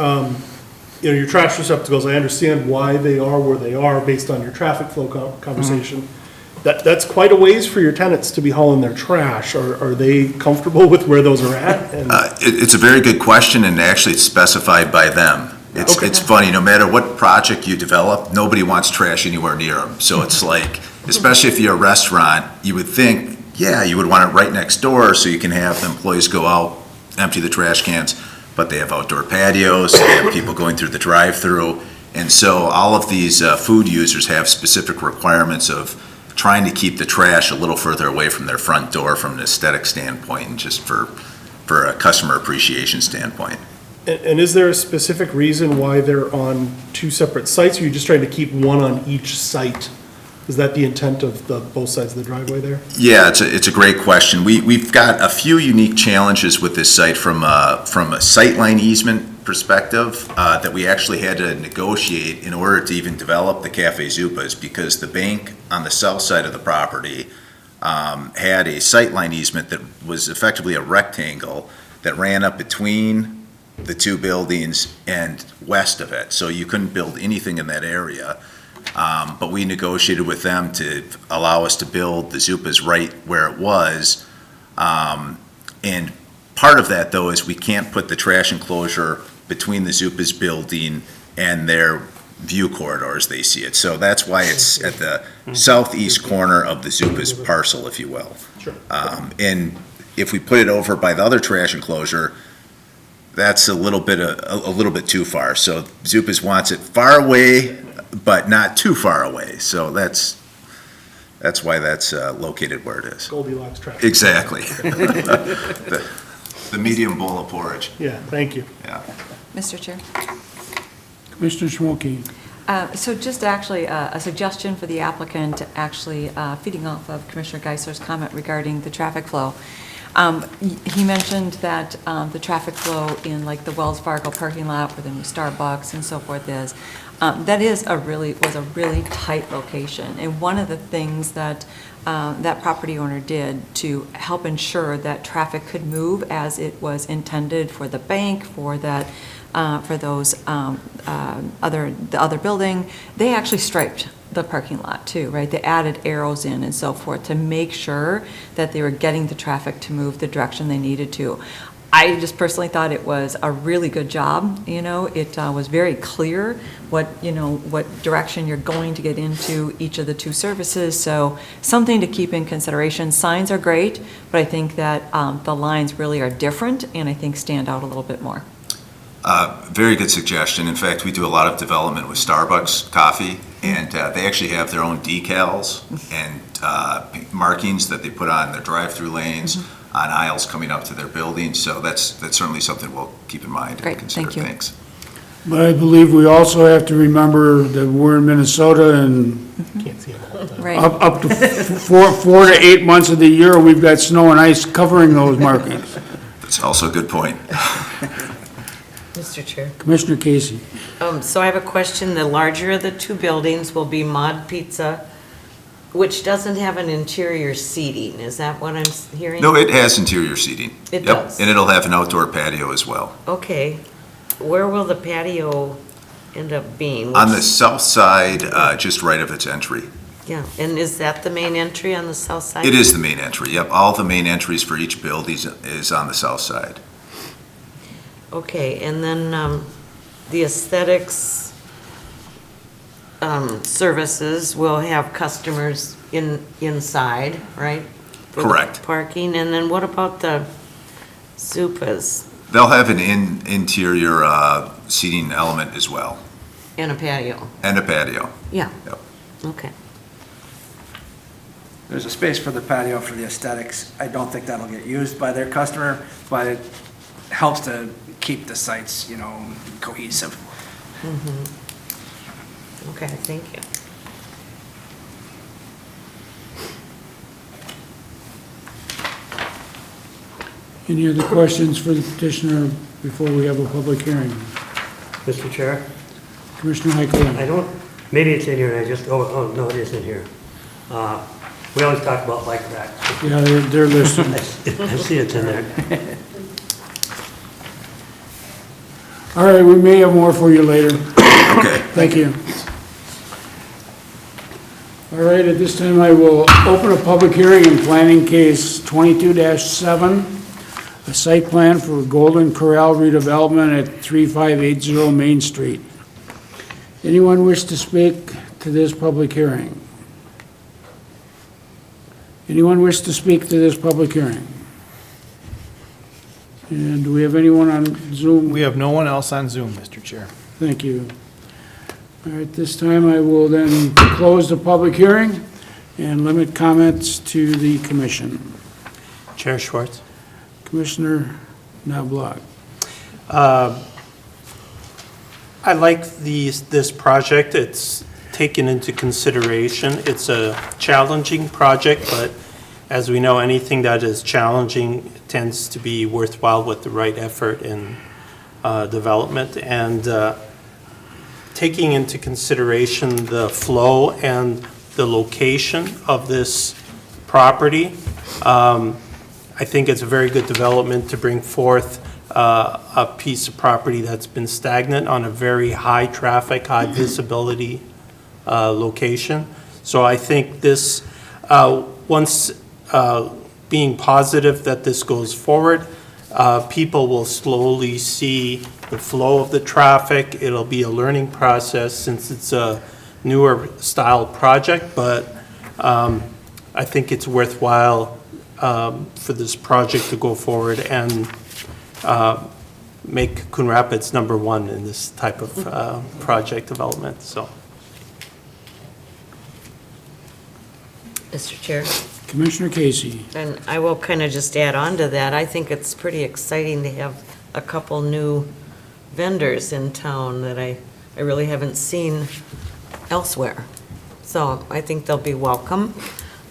Speaker 7: your trash receptacles, I understand why they are where they are based on your traffic flow conversation. That's quite a ways for your tenants to be hauling their trash. Are they comfortable with where those are at? And
Speaker 11: It's a very good question, and actually it's specified by them. It's funny, no matter what project you develop, nobody wants trash anywhere near them. So it's like, especially if you're a restaurant, you would think, yeah, you would want it right next door so you can have the employees go out, empty the trash cans, but they have outdoor patios, they have people going through the drive-through. And so all of these food users have specific requirements of trying to keep the trash a little further away from their front door from an aesthetic standpoint and just for a customer appreciation standpoint.
Speaker 7: And is there a specific reason why they're on two separate sites? Or are you just trying to keep one on each site? Is that the intent of both sides of the driveway there?
Speaker 11: Yeah, it's a great question. We've got a few unique challenges with this site from a sightline easement perspective that we actually had to negotiate in order to even develop the Cafe Zupas, because the bank on the south side of the property had a sightline easement that was effectively a rectangle that ran up between the two buildings and west of it. So you couldn't build anything in that area. But we negotiated with them to allow us to build the Zupas right where it was. And part of that, though, is we can't put the trash enclosure between the Zupas building and their view corridor as they see it. So that's why it's at the southeast corner of the Zupas parcel, if you will.
Speaker 7: Sure.
Speaker 11: And if we put it over by the other trash enclosure, that's a little bit too far. So Zupas wants it far away, but not too far away. So that's why that's located where it is.
Speaker 7: Goldilocks traffic.
Speaker 11: Exactly. The medium bowl of porridge.
Speaker 7: Yeah, thank you.
Speaker 11: Yeah.
Speaker 5: Mr. Chair.
Speaker 1: Commissioner Schmolke.
Speaker 5: So just actually a suggestion for the applicant, actually feeding off of Commissioner Geisler's comment regarding the traffic flow. He mentioned that the traffic flow in like the Wells Fargo parking lot where the new Starbucks and so forth is, that was a really tight location. And one of the things that that property owner did to help ensure that traffic could move as it was intended for the bank, for that, for those the other building, they actually striped the parking lot too, right? They added arrows in and so forth to make sure that they were getting the traffic to move the direction they needed to. I just personally thought it was a really good job. It was very clear what direction you're going to get into each of the two services. So something to keep in consideration. Signs are great, but I think that the lines really are different and I think stand out a little bit more.
Speaker 11: Very good suggestion. In fact, we do a lot of development with Starbucks coffee, and they actually have their own decals and markings that they put on their drive-through lanes, on aisles coming up to their buildings. So that's certainly something we'll keep in mind
Speaker 5: Great,
Speaker 11: and consider.
Speaker 5: thank you.
Speaker 11: Thanks.
Speaker 1: But I believe we also have to remember that we're in Minnesota and
Speaker 7: Can't see them all the time.
Speaker 5: Right.
Speaker 1: up to 4 to 8 months of the year, we've got snow and ice covering those markings.
Speaker 11: That's also a good point.
Speaker 9: Mr. Chair.
Speaker 1: Commissioner Casey.
Speaker 9: So I have a question. The larger of the two buildings will be Mod Pizza, which doesn't have an interior seating. Is that what I'm hearing?
Speaker 11: No, it has interior seating.
Speaker 9: It
Speaker 11: Yep,
Speaker 9: does.
Speaker 11: and it'll have an outdoor patio as well.
Speaker 9: Okay. Where will the patio end up being?
Speaker 11: On the south side, just right of its entry.
Speaker 9: Yeah, and is that the main entry on the south side?
Speaker 11: It is the main entry, yep. All the main entries for each building is on the south side.
Speaker 9: Okay, and then the aesthetics services will have customers inside, right? For the
Speaker 11: Correct.
Speaker 9: parking, and then what about the Zupas
Speaker 11: They'll have an interior seating element as well,
Speaker 9: and a patio?
Speaker 11: and a patio.
Speaker 9: Yeah.
Speaker 11: Yep.
Speaker 9: Okay.
Speaker 12: There's a space for the patio for the aesthetics. I don't think that'll get used by their customer, but it helps to keep the sites, cohesive.
Speaker 9: Okay, thank you.
Speaker 1: Any other questions for the petitioner before we have a public hearing?
Speaker 13: Mr. Chair,
Speaker 1: Commissioner Heikle?
Speaker 13: I don't, maybe it's in here, and I just, oh, no, it isn't here. We always talk about bike racks.
Speaker 1: Yeah, they're listed.
Speaker 13: I see it's in there.
Speaker 1: All right, we may have more for you later.
Speaker 11: Okay.
Speaker 1: Thank you. All right, at this time, I will open a public hearing in planning case 22-7, a site plan for Golden Corral redevelopment at 3580 Main Street. Anyone wish to speak to this public hearing? Anyone wish to speak to this public hearing? And do we have anyone on Zoom?
Speaker 10: We have no one else on Zoom, Mr. Chair.
Speaker 1: Thank you. All right, this time I will then close the public hearing and limit comments to the commission.
Speaker 4: Chair Schwartz?
Speaker 1: Commissioner Knobloch.
Speaker 4: I like this project. It's taken into consideration. It's a challenging project, but as we know, anything that is challenging tends to be worthwhile with the right effort and development. And taking into consideration the flow and the location of this property, I think it's a very good development to bring forth a piece of property that's been stagnant on a very high traffic, high visibility location. So I think this, once being positive that this goes forward, people will slowly see the flow of the traffic. It'll be a learning process since it's a newer style project, but I think it's worthwhile for this project to go forward and make Coon Rapids #1 in this type of project development, so.
Speaker 9: Mr. Chair,
Speaker 1: Commissioner Casey.
Speaker 9: and I will kind of just add on to that. I think it's pretty exciting to have a couple new vendors in town that I really haven't seen elsewhere. So I think they'll be welcome,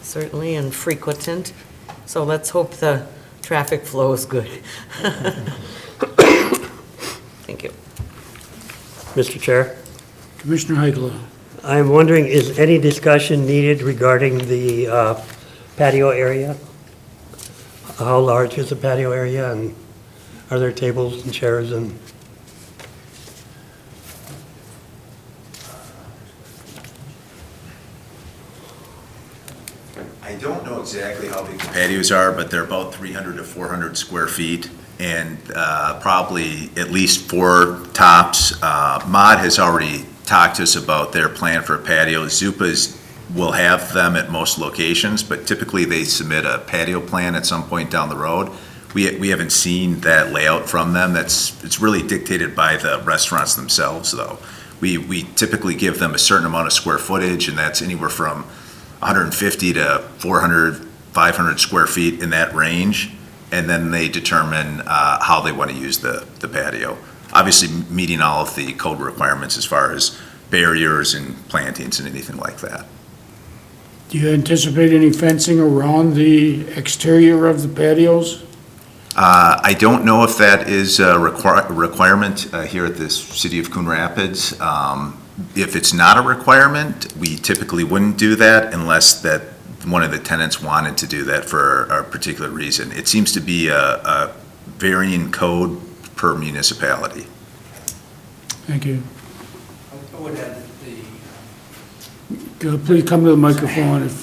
Speaker 9: certainly, and frequented. So let's hope the traffic flow is good. Thank you.
Speaker 13: Mr. Chair,
Speaker 1: Commissioner Heikle.
Speaker 13: I'm wondering, is any discussion needed regarding the patio area? How large is the patio area, and are there tables and chairs and?
Speaker 11: I don't know exactly how big the patios are, but they're about 300 to 400 square feet, and probably at least 4 tops. Mod has already talked to us about their plan for patios. Zupas will have them at most locations, but typically they submit a patio plan at some point down the road. We haven't seen that layout from them. It's really dictated by the restaurants themselves, though. We typically give them a certain amount of square footage, and that's anywhere from 150 to 400, 500 square feet in that range, and then they determine how they want to use the patio. Obviously, meeting all of the code requirements as far as barriers and plantings and anything like that.
Speaker 1: Do you anticipate any fencing around the exterior of the patios?
Speaker 11: I don't know if that is a requirement here at the city of Coon Rapids. If it's not a requirement, we typically wouldn't do that unless that one of the tenants wanted to do that for a particular reason. It seems to be a varying code per municipality.
Speaker 1: Thank you.
Speaker 12: I would add that
Speaker 1: Please come to the microphone if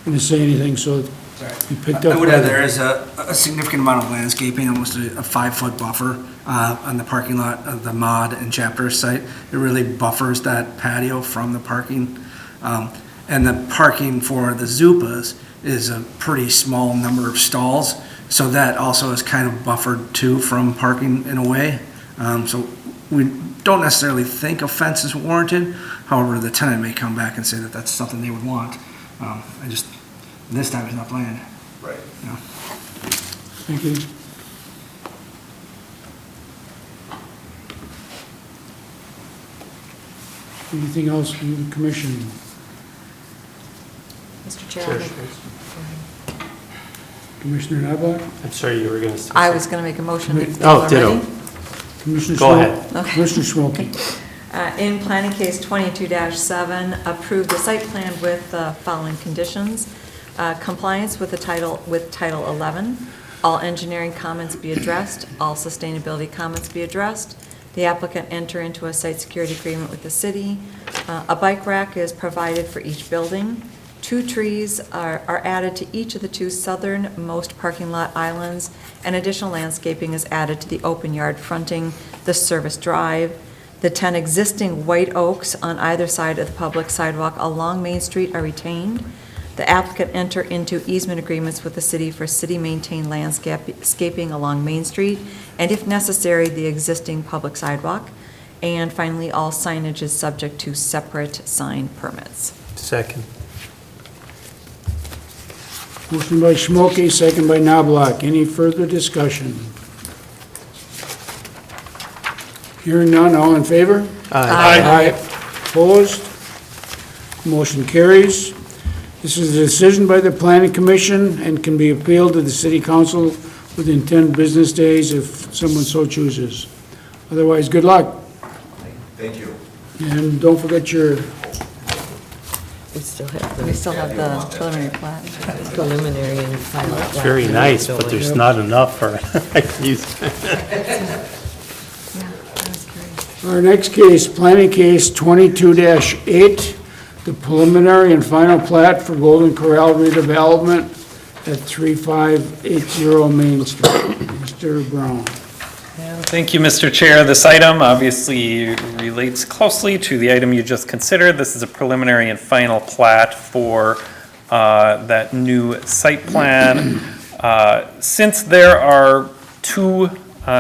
Speaker 1: you want to say anything so You picked
Speaker 12: I
Speaker 1: up
Speaker 12: would add,
Speaker 1: weather.
Speaker 12: there is a significant amount of landscaping, almost a 5-foot buffer on the parking lot of the Mod and Chapter site. It really buffers that patio from the parking. And the parking for the Zupas is a pretty small number of stalls, so that also is kind of buffered too from parking in a way. So we don't necessarily think a fence is warranted. However, the tenant may come back and say that that's something they would want. This time it's not planned.
Speaker 11: Right.
Speaker 1: Thank you. Anything else from the commission?
Speaker 5: Mr. Chair, I'll make-
Speaker 1: Commissioner Knobloch?
Speaker 4: I'm sorry, you were going to say.
Speaker 5: I was going to make a motion. if
Speaker 4: Oh,
Speaker 5: y'all are
Speaker 4: ditto.
Speaker 5: ready.
Speaker 1: Commissioner
Speaker 4: Go ahead.
Speaker 5: Okay.
Speaker 1: Commissioner Schmolke.
Speaker 5: In planning case 22-7, approve the site plan with the following conditions. Compliance with Title 11. All engineering comments be addressed. All sustainability comments be addressed. The applicant enter into a site security agreement with the city. A bike rack is provided for each building. 2 trees are added to each of the 2 southernmost parking lot islands, and additional landscaping is added to the open yard fronting the service drive. The 10 existing white oaks on either side of the public sidewalk along Main Street are retained. The applicant enter into easement agreements with the city for city-maintained landscaping along Main Street, and if necessary, the existing public sidewalk. And finally, all signage is subject to separate sign permits.
Speaker 4: Second.
Speaker 1: Motion by Schmolke, second by Knobloch. Any further discussion? Hearing none, all in favor? Aye. Opposed? Motion carries. This is a decision by the Planning Commission and can be appealed to the City Council within 10 business days if someone so chooses. Otherwise, good luck.
Speaker 11: Thank you.
Speaker 1: And don't forget your
Speaker 9: We still have
Speaker 5: We
Speaker 9: the
Speaker 5: still have the preliminary plat.
Speaker 9: preliminary and final.
Speaker 4: It's very nice, but there's not enough for, I can use.
Speaker 5: Yeah, that was great.
Speaker 1: Our next case, planning case 22-8, the preliminary and final plat for Golden Corral redevelopment at 3580 Main Street. Mr. Brown.
Speaker 3: Thank you, Mr. Chair. This item obviously relates closely to the item you just considered. This is a preliminary and final plat for that new site plan. Since there are 2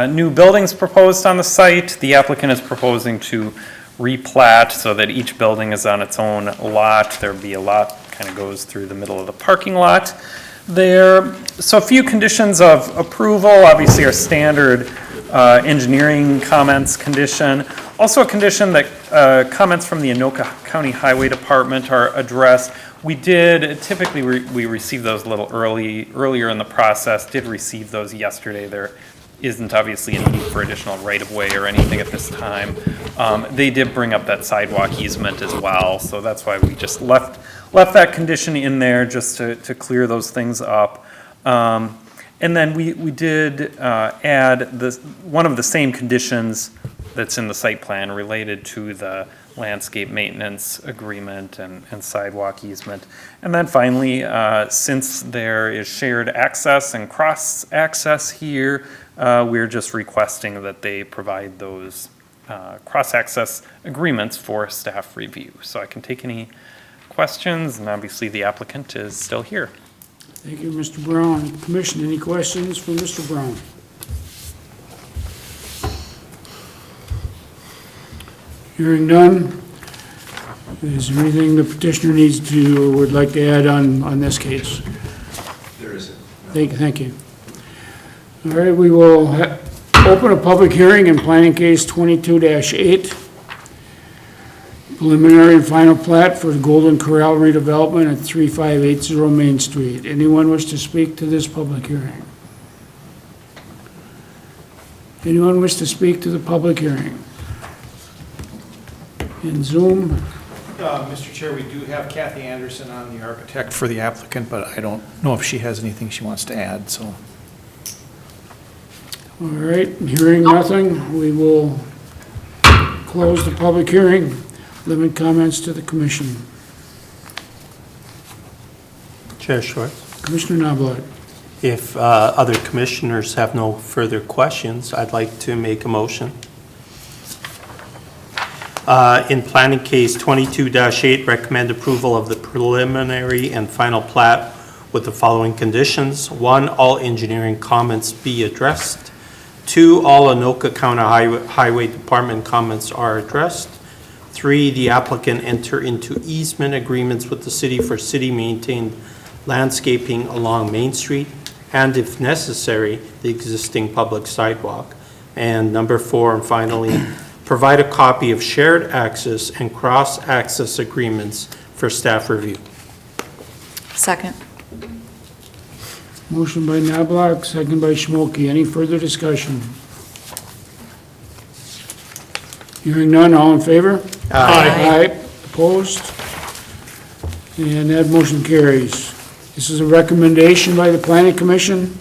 Speaker 3: new buildings proposed on the site, the applicant is proposing to replat so that each building is on its own lot. There'll be a lot kind of goes through the middle of the parking lot there. So a few conditions of approval, obviously our standard engineering comments condition. Also a condition that comments from the Anoka County Highway Department are addressed. We did, typically we receive those a little earlier in the process, did receive those yesterday. There isn't obviously a need for additional right-of-way or anything at this time. They did bring up that sidewalk easement as well, so that's why we just left that condition in there just to clear those things up. And then we did add one of the same conditions that's in the site plan related to the landscape maintenance agreement and sidewalk easement. And then finally, since there is shared access and cross-access here, we're just requesting that they provide those cross-access agreements for staff review. So I can take any questions, and obviously the applicant is still here.
Speaker 1: Thank you, Mr. Brown. Commission, any questions for Mr. Brown? Hearing none, is there anything the petitioner needs to, or would like to add on this case?
Speaker 11: There isn't.
Speaker 1: Thank you. All right, we will open a public hearing in planning case 22-8. Preliminary and final plat for the Golden Corral redevelopment at 3580 Main Street. Anyone wish to speak to this public hearing? Anyone wish to speak to the public hearing? In Zoom?
Speaker 10: Mr. Chair, we do have Kathy Anderson on, the architect for the applicant, but I don't know if she has anything she wants to add, so.
Speaker 1: All right, hearing nothing, we will close the public hearing. Limit comments to the commission.
Speaker 4: Chair Schwartz.
Speaker 1: Commissioner Knobloch.
Speaker 4: If other commissioners have no further questions, I'd like to make a motion. In planning case 22-8, recommend approval of the preliminary and final plat with the following conditions. 1, all engineering comments be addressed. 2, all Anoka County Highway Department comments are addressed. 3, the applicant enter into easement agreements with the city for city-maintained landscaping along Main Street, and if necessary, the existing public sidewalk. And number 4, and finally, provide a copy of shared access and cross-access agreements for staff review.
Speaker 5: Second.
Speaker 1: Motion by Knobloch, second by Schmolke. Any further discussion? Hearing none, all in favor? Aye. Opposed? And that motion carries. This is a recommendation by the Planning Commission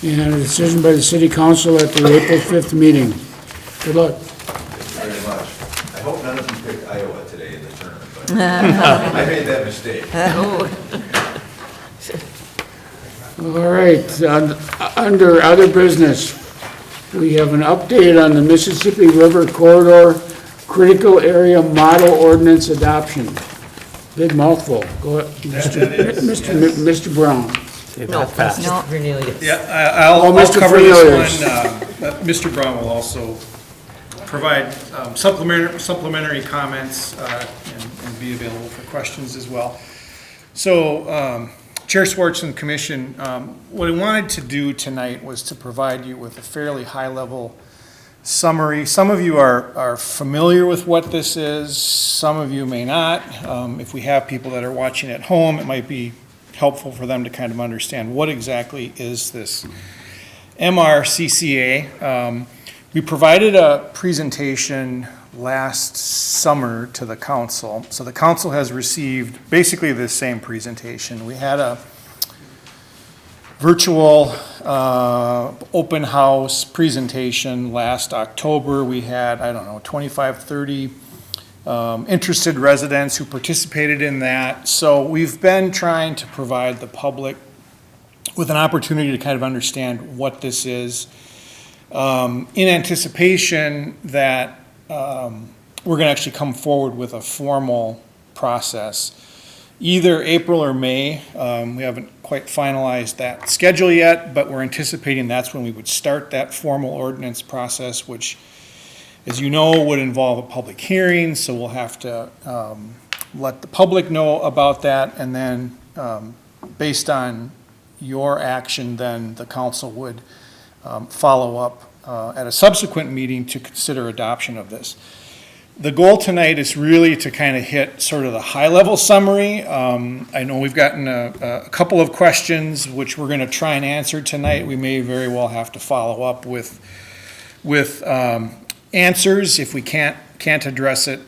Speaker 1: and a decision by the City Council at their April 5th meeting. Good luck.
Speaker 11: Thank you very much. I hope none of you picked Iowa today in the tournament, but I made that mistake.
Speaker 1: All right, under other business, we have an update on the Mississippi River Corridor Critical Area Model Ordinance Adoption. Big mouthful. Go ahead, Mr. Brown.
Speaker 9: No,
Speaker 4: fast.
Speaker 9: Mr. Cornelius.
Speaker 10: Yeah, I'll
Speaker 1: Mr.
Speaker 10: cover
Speaker 1: Cornelius.
Speaker 10: this one. Mr. Brown will also provide supplementary comments and be available for questions as well. So, Chair Swartz and Commission, what I wanted to do tonight was to provide you with a fairly high-level summary. Some of you are familiar with what this is, some of you may not. If we have people that are watching at home, it might be helpful for them to kind of understand what exactly is this MRCCA. We provided a presentation last summer to the council. So the council has received basically the same presentation. We had a virtual open house presentation last October. We had, 25, 30 interested residents who participated in that. So we've been trying to provide the public with an opportunity to kind of understand what this is, in anticipation that we're going to actually come forward with a formal process, either April or May. We haven't quite finalized that schedule yet, but we're anticipating that's when we would start that formal ordinance process, which, as you know, would involve a public hearing, so we'll have to let the public know about that, and then based on your action, then the council would follow up at a subsequent meeting to consider adoption of this. The goal tonight is really to kind of hit sort of the high-level summary. I know we've gotten a couple of questions which we're going to try and answer tonight. We may very well have to follow up with answers if we can't address it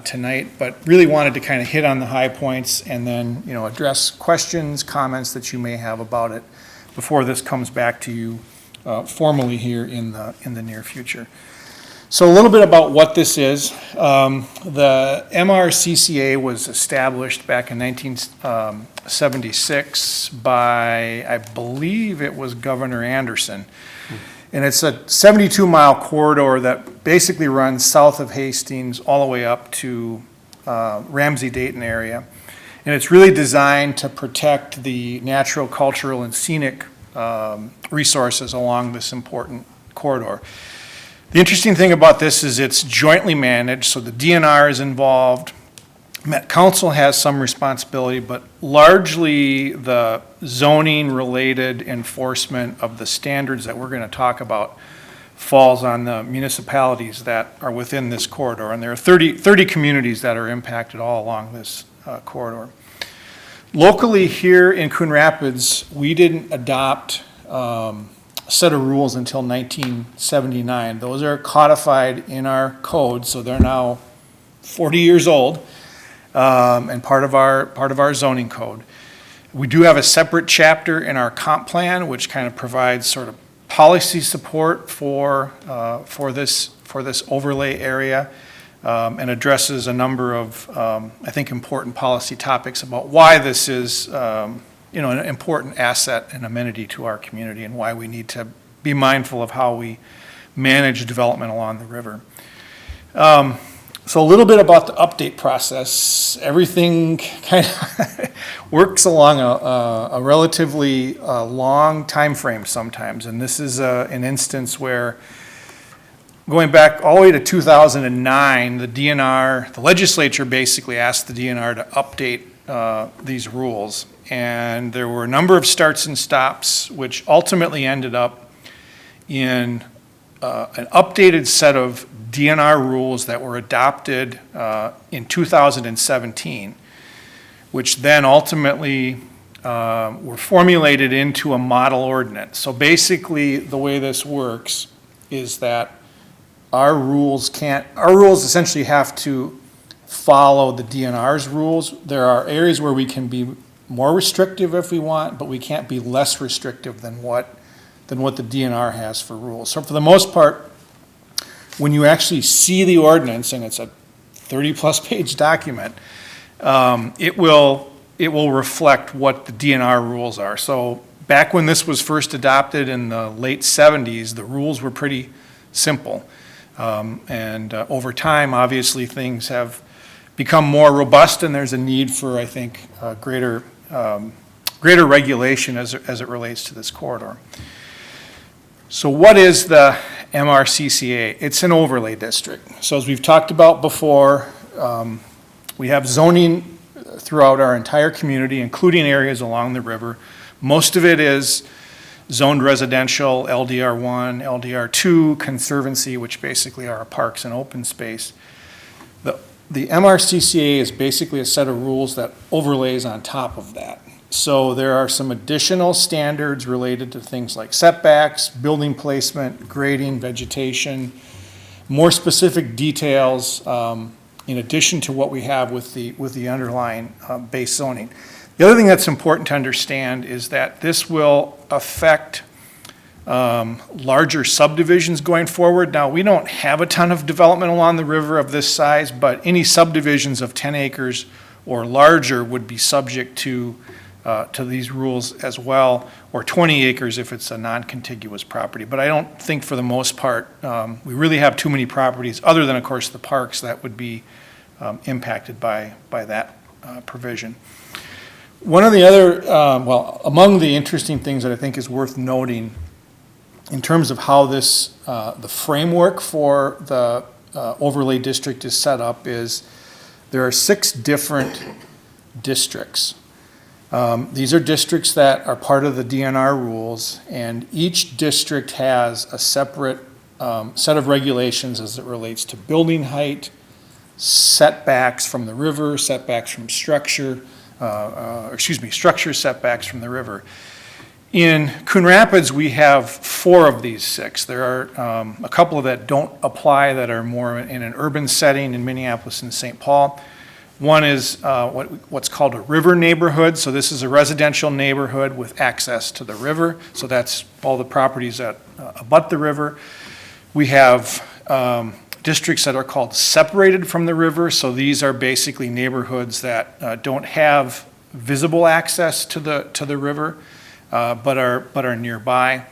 Speaker 10: tonight, but really wanted to kind of hit on the high points and then, address questions, comments that you may have about it before this comes back to you formally here in the near future. So a little bit about what this is. The MRCCA was established back in 1976 by, I believe it was Governor Anderson. And it's a 72-mile corridor that basically runs south of Hastings all the way up to Ramsey-Dayton area. And it's really designed to protect the natural, cultural, and scenic resources along this important corridor. The interesting thing about this is it's jointly managed, so the DNR is involved. Met Council has some responsibility, but largely the zoning-related enforcement of the standards that we're going to talk about falls on the municipalities that are within this corridor. And there are 30 communities that are impacted all along this corridor. Locally here in Coon Rapids, we didn't adopt a set of rules until 1979. Those are codified in our code, so they're now 40 years old and part of our zoning code. We do have a separate chapter in our comp plan, which kind of provides sort of policy support for this overlay area and addresses a number of, I think, important policy topics about why this is an important asset and amenity to our community, and why we need to be mindful of how we manage development along the river. So a little bit about the update process. Everything kind of works along a relatively long time frame sometimes, and this is an instance where, going back all the way to 2009, the legislature basically asked the DNR to update these rules, and there were a number of starts and stops, which ultimately ended up in an updated set of DNR rules that were adopted in 2017, which then ultimately were formulated into a model ordinance. So basically, the way this works is that our rules essentially have to follow the DNR's rules. There are areas where we can be more restrictive if we want, but we can't be less restrictive than what the DNR has for rules. So for the most part, when you actually see the ordinance, and it's a 30-plus page document, it will reflect what the DNR rules are. So back when this was first adopted in the late 70s, the rules were pretty simple. And over time, obviously, things have become more robust, and there's a need for, I think, greater regulation as it relates to this corridor. So what is the MRCCA? It's an overlay district. So as we've talked about before, we have zoning throughout our entire community, including areas along the river. Most of it is zoned residential, LDR1, LDR2, conservancy, which basically are parks and open space. The MRCCA is basically a set of rules that overlays on top of that. So there are some additional standards related to things like setbacks, building placement, grading, vegetation, more specific details in addition to what we have with the underlying base zoning. The other thing that's important to understand is that this will affect larger subdivisions going forward. Now, we don't have a ton of development along the river of this size, but any subdivisions of 10 acres or larger would be subject to these rules as well, or 20 acres if it's a non-contiguous property. But I don't think for the most part, we really have too many properties, other than, of course, the parks, that would be impacted by that provision. One of the other, among the interesting things that I think is worth noting in terms of how this, the framework for the overlay district is set up, is there are 6 different districts. These are districts that are part of the DNR rules, and each district has a separate set of regulations as it relates to building height, setbacks from the river, setbacks from structure setbacks from the river. In Coon Rapids, we have 4 of these 6. There are a couple that don't apply that are more in an urban setting in Minneapolis and St. Paul. One is what's called a river neighborhood. So this is a residential neighborhood with access to the river. So that's all the properties that abut the river. We have districts that are called separated from the river. So these are basically neighborhoods that don't have visible access to the river, but are nearby.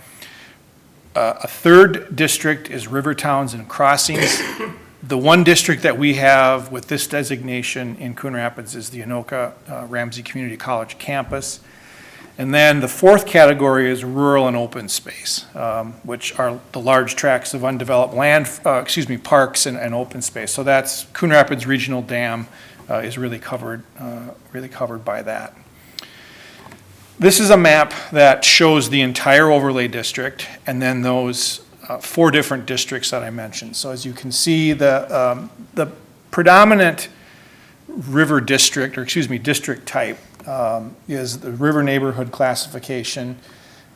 Speaker 10: A third district is river towns and crossings. The one district that we have with this designation in Coon Rapids is the Anoka Ramsey Community College campus. And then the 4th category is rural and open space, which are the large tracts of undeveloped land, parks and open space. So that's Coon Rapids Regional Dam is really covered by that. This is a map that shows the entire overlay district and then those 4 different districts that I mentioned. So as you can see, the predominant river district, district type is the river neighborhood classification.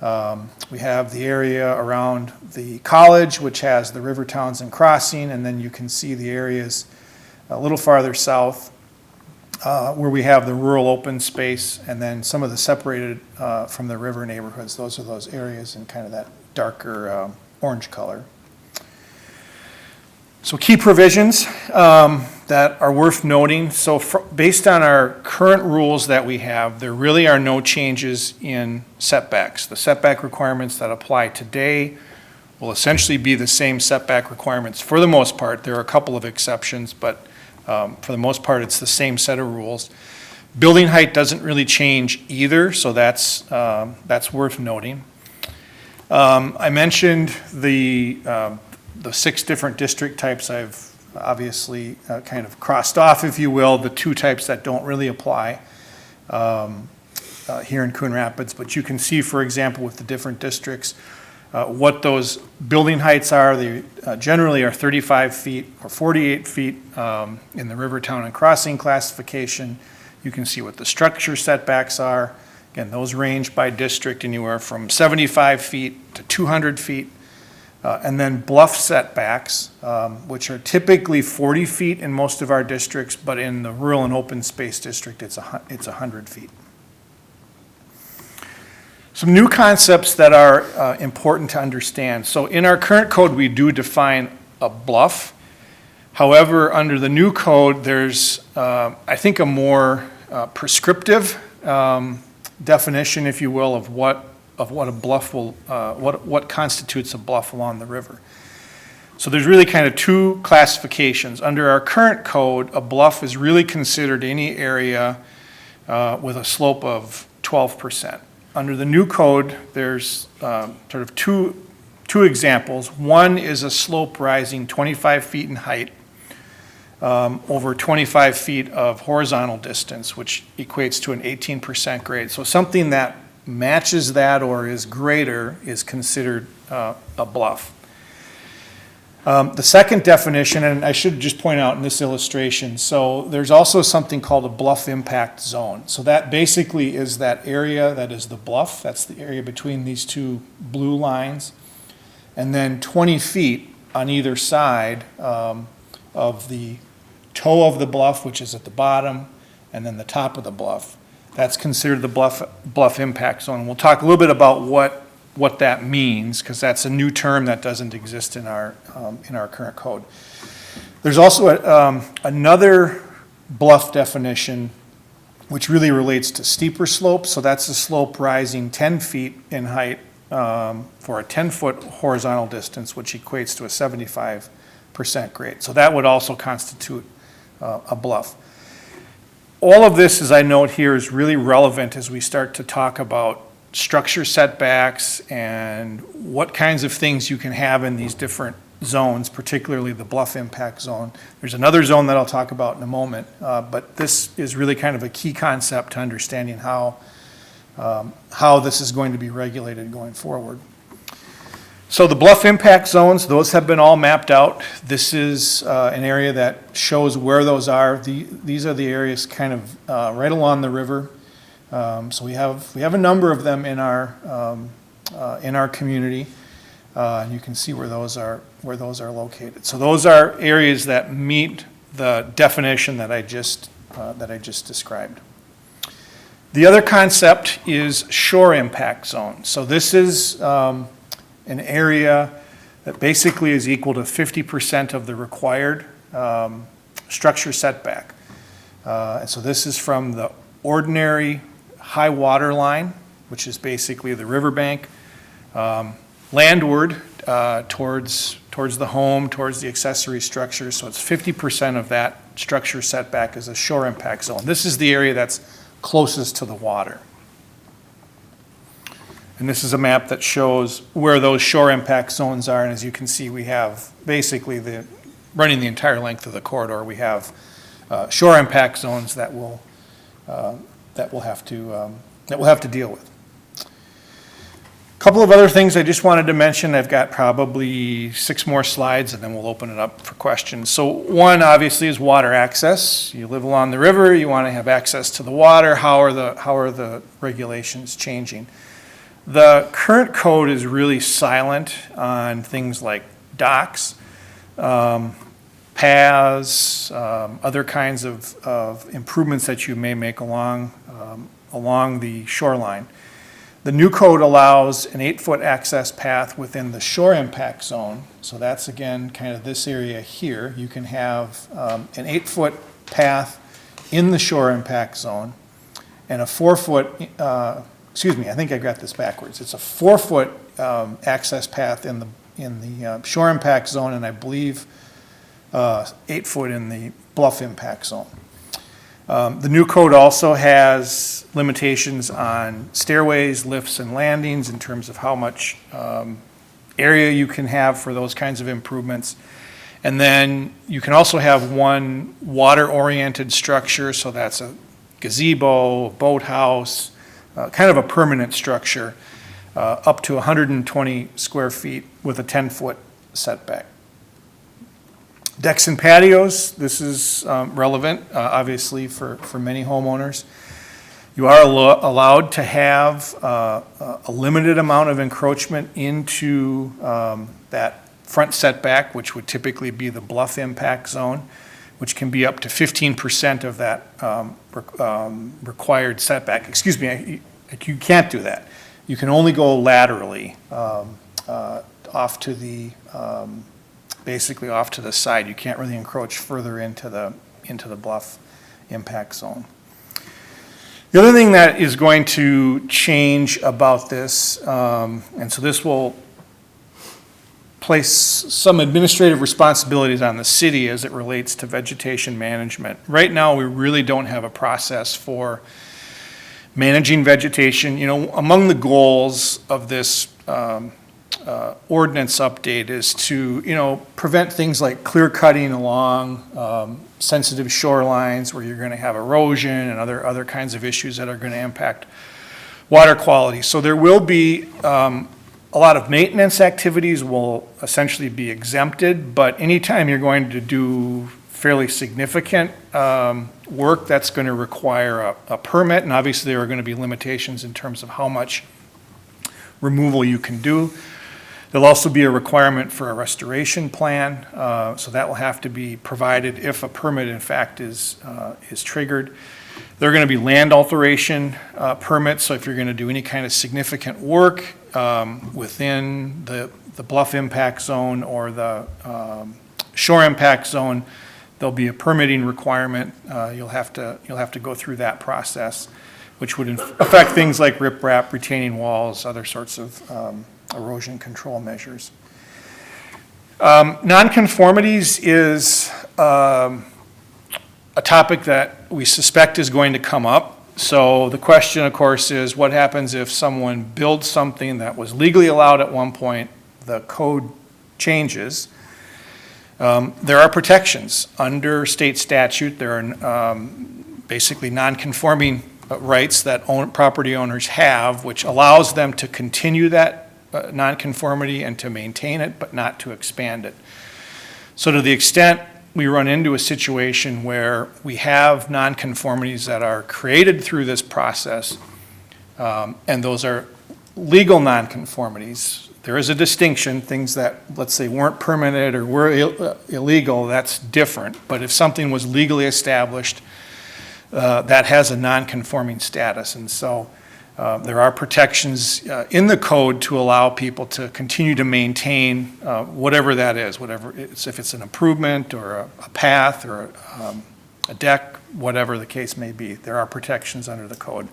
Speaker 10: We have the area around the college, which has the river towns and crossing, and then you can see the areas a little farther south where we have the rural open space, and then some of the separated from the river neighborhoods. Those are those areas in kind of that darker orange color. So key provisions. that are worth noting. So based on our current rules that we have, there really are no changes in setbacks. The setback requirements that apply today will essentially be the same setback requirements for the most part. There are a couple of exceptions, but for the most part, it's the same set of rules. Building height doesn't really change either, so that's worth noting. I mentioned the 6 different district types. I've obviously kind of crossed off, if you will, the 2 types that don't really apply here in Coon Rapids. But you can see, for example, with the different districts, what those building heights are. They generally are 35 feet or 48 feet in the river, town, and crossing classification. You can see what the structure setbacks are. Again, those range by district anywhere from 75 feet to 200 feet. And then bluff setbacks, which are typically 40 feet in most of our districts, but in the rural and open space district, it's 100 feet. Some new concepts that are important to understand. So in our current code, we do define a bluff. However, under the new code, there's, I think, a more prescriptive definition, if you will, of what a bluff will, what constitutes a bluff along the river. So there's really kind of 2 classifications. Under our current code, a bluff is really considered any area with a slope of 12%. Under the new code, there's sort of two examples. One is a slope rising 25 feet in height over 25 feet of horizontal distance, which equates to an 18% grade. So something that matches that or is greater is considered a bluff. The second definition, and I should just point out in this illustration, so there's also something called a bluff impact zone. So that basically is that area that is the bluff. That's the area between these 2 blue lines. And then 20 feet on either side of the toe of the bluff, which is at the bottom, and then the top of the bluff. That's considered the bluff impact zone. We'll talk a little bit about what that means, because that's a new term that doesn't exist in our current code. There's also another bluff definition, which really relates to steeper slopes. So that's a slope rising 10 feet in height for a 10-foot horizontal distance, which equates to a 75% grade. So that would also constitute a bluff. All of this, as I note here, is really relevant as we start to talk about structure setbacks and what kinds of things you can have in these different zones, particularly the bluff impact zone. There's another zone that I'll talk about in a moment, but this is really kind of a key concept to understanding how this is going to be regulated going forward. So the bluff impact zones, those have been all mapped out. This is an area that shows where those are. These are the areas kind of right along the river. So we have a number of them in our community, and you can see where those are located. So those are areas that meet the definition that I just described. The other concept is shore impact zone. So this is an area that basically is equal to 50% of the required structure setback. And so this is from the ordinary high water line, which is basically the riverbank, landward towards the home, towards the accessory structure. So it's 50% of that structure setback is a shore impact zone. This is the area that's closest to the water. And this is a map that shows where those shore impact zones are. And as you can see, we have basically running the entire length of the corridor, we have shore impact zones that we'll have to deal with. A couple of other things I just wanted to mention. I've got probably 6 more slides, and then we'll open it up for questions. So one, obviously, is water access. You live along the river, you want to have access to the water. How are the regulations changing? The current code is really silent on things like docks, paths, other kinds of improvements that you may make along the shoreline. The new code allows an 8-foot access path within the shore impact zone. So that's, again, kind of this area here. You can have an 8-foot path in the shore impact zone and a 4-foot, I think I got this backwards. It's a 4-foot access path in the shore impact zone, and I believe 8-foot in the bluff impact zone. The new code also has limitations on stairways, lifts, and landings in terms of how much area you can have for those kinds of improvements. And then you can also have one water-oriented structure, so that's a gazebo, a boathouse, kind of a permanent structure, up to 120 square feet with a 10-foot setback. Decks and patios, this is relevant, obviously, for many homeowners. You are allowed to have a limited amount of encroachment into that front setback, which would typically be the bluff impact zone, which can be up to 15% of that required setback. Excuse me, you can't do that. You can only go laterally off to the basically off to the side. You can't really encroach further into the bluff impact zone. The other thing that is going to change about this, and so this will place some administrative responsibilities on the city as it relates to vegetation management. Right now, we really don't have a process for managing vegetation. You know, among the goals of this ordinance update is to, prevent things like clear cutting along sensitive shorelines where you're going to have erosion and other kinds of issues that are going to impact water quality. So there will be a lot of maintenance activities will essentially be exempted, but anytime you're going to do fairly significant work, that's going to require a permit, and obviously there are going to be limitations in terms of how much removal you can do. There'll also be a requirement for a restoration plan, so that will have to be provided if a permit in fact is triggered. There are going to be land alteration permits, so if you're going to do any kind of significant work within the bluff impact zone or the shore impact zone, there'll be a permitting requirement. You'll have to go through that process, which would affect things like riprap, retaining walls, other sorts of erosion control measures. Nonconformities is a topic that we suspect is going to come up. So the question, of course, is what happens if someone builds something that was legally allowed at one point, the code changes. There are protections under state statute. There are basically non-conforming rights that property owners have, which allows them to continue that nonconformity and to maintain it, but not to expand it. So to the extent we run into a situation where we have nonconformities that are created through this process, and those are legal nonconformities, there is a distinction. Things that, let's say, weren't permitted or were illegal, that's different. But if something was legally established, that has a nonconforming status. And so there are protections in the code to allow people to continue to maintain whatever that is, if it's an improvement or a path or a deck, whatever the case may be. There are protections under the code.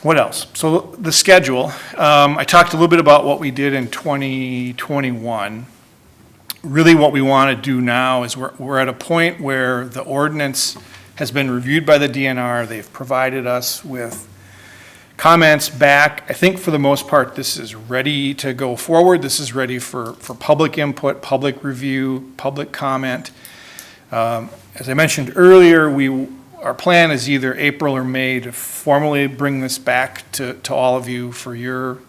Speaker 10: What else? So the schedule. I talked a little bit about what we did in 2021. Really what we want to do now is we're at a point where the ordinance has been reviewed by the DNR. They've provided us with comments back. I think for the most part, this is ready to go forward. This is ready for public input, public review, public comment. As I mentioned earlier, our plan is either April or May to formally bring this back to all of you for your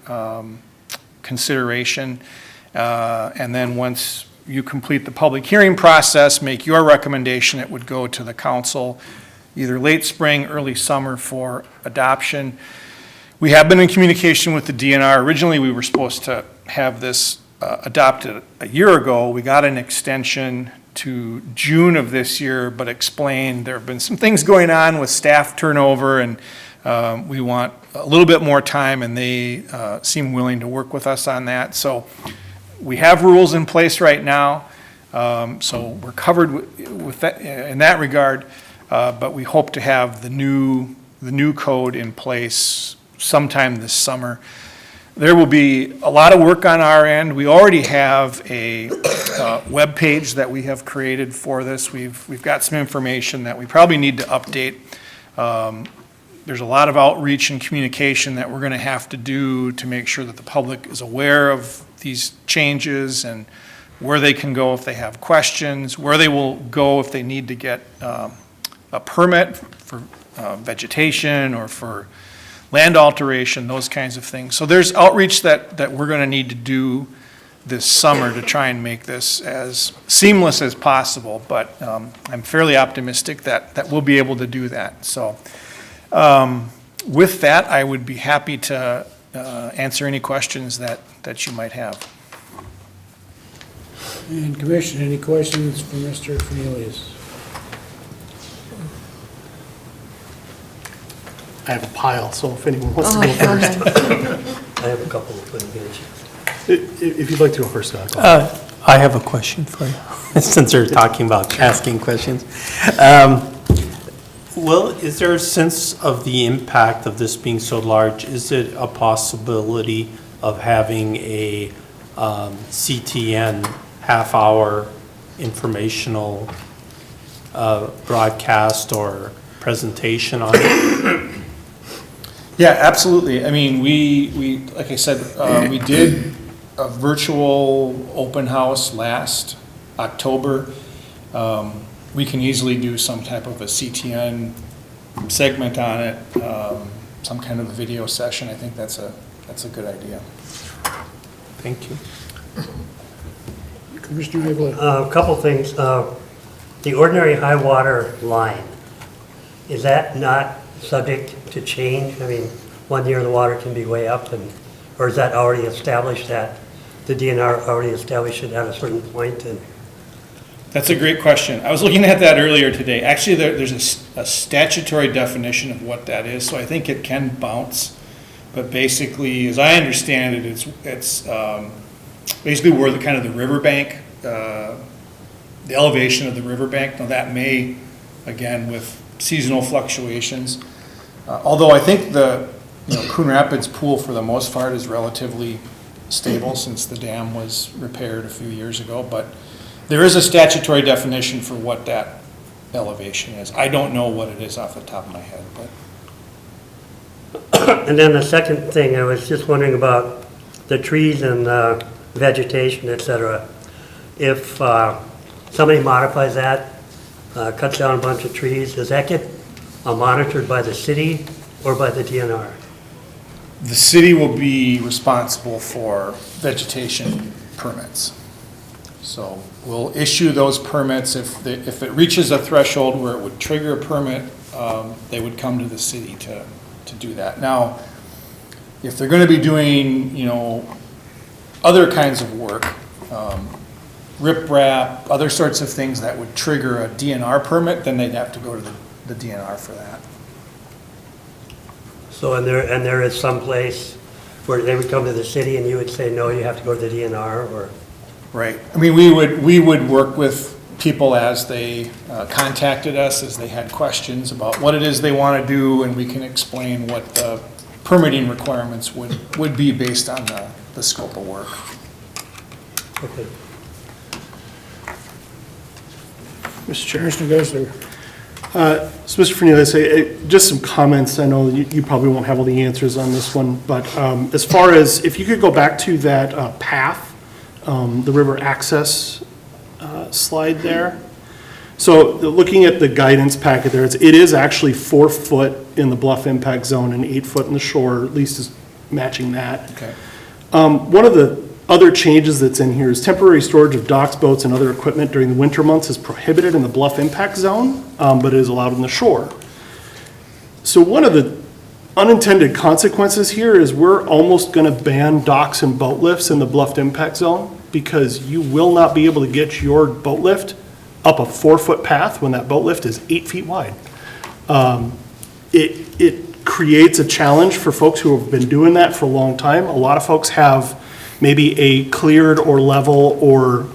Speaker 10: consideration. And then once you complete the public hearing process, make your recommendation, it would go to the council either late spring, early summer for adoption. We have been in communication with the DNR. Originally, we were supposed to have this adopted a year ago. We got an extension to June of this year, but explained there have been some things going on with staff turnover and We want a little bit more time, and they seem willing to work with us on that. So we have rules in place right now, so we're covered with that, in that regard, but we hope to have the new code in place sometime this summer. There will be a lot of work on our end. We already have a web page that we have created for this. We've got some information that we probably need to update. There's a lot of outreach and communication that we're going to have to do to make sure that the public is aware of these changes and where they can go if they have questions, where they will go if they need to get a permit for vegetation or for land alteration, those kinds of things. So there's outreach that we're going to need to do this summer to try and make this as seamless as possible, but I'm fairly optimistic that we'll be able to do that. So with that, I would be happy to answer any questions that you might have.
Speaker 1: And Commissioner, any questions for Mr. Cornelius?
Speaker 7: I have a pile, so if anyone wants to go first.
Speaker 13: I have a couple of litigations.
Speaker 7: If you'd like to go first, Doc.
Speaker 4: I have a question for you, since they're talking about asking questions. Well, is there a sense of the impact of this being so large? Is it a possibility of having a CTN half-hour informational broadcast or presentation on it?
Speaker 10: Yeah, absolutely. I mean, we like I said, we did a virtual open house last October. We can easily do some type of a CTN segment on it, some kind of a video session. I think that's a good idea.
Speaker 4: Thank you.
Speaker 1: Commissioner Nicolay.
Speaker 13: A couple things. The ordinary high water line, is that not subject to change? I mean, one year the water can be way up, or is that already established that the DNR already established it at a certain point? And
Speaker 10: That's a great question. I was looking at that earlier today. Actually, there's a statutory definition of what that is, so I think it can bounce. But basically, as I understand it, it's basically where the kind of the riverbank, the elevation of the riverbank. Now that may, again, with seasonal fluctuations. Although I think the Coon Rapids pool for the most part is relatively stable since the dam was repaired a few years ago. But there is a statutory definition for what that elevation is. I don't know what it is off the top of my head, but.
Speaker 13: and then the second thing, I was just wondering about the trees and vegetation, et cetera. If somebody modifies that, cuts down a bunch of trees, does that get monitored by the city or by the DNR?
Speaker 10: The city will be responsible for vegetation permits. So we'll issue those permits. If it reaches a threshold where it would trigger a permit, they would come to the city to do that. Now, if they're going to be doing, other kinds of work, riprap, other sorts of things that would trigger a DNR permit, then they'd have to go to the DNR for that.
Speaker 13: So, and there is some place where they would come to the city and you would say, no, you have to go to the DNR, or?
Speaker 10: Right. I mean, we would work with people as they contacted us, as they had questions about what it is they want to do, and we can explain what the permitting requirements would be based on the scope of work.
Speaker 13: Okay.
Speaker 7: Mr. Chair.
Speaker 1: Commissioner Geisler.
Speaker 7: So Mr. Cornelius, just some comments. I know you probably won't have all the answers on this one, but as far as, if you could go back to that path, the river access slide there. So looking at the guidance packet there, it is actually 4 foot in the bluff impact zone and 8 foot in the shore, at least is matching that.
Speaker 10: Okay.
Speaker 7: One of the other changes that's in here is temporary storage of docks, boats, and other equipment during the winter months is prohibited in the bluff impact zone, but is allowed in the shore. So one of the unintended consequences here is we're almost going to ban docks and boat lifts in the bluff impact zone, because you will not be able to get your boat lift up a 4 foot path when that boat lift is 8 feet wide. It creates a challenge for folks who have been doing that for a long time. A lot of folks have maybe a cleared or level, or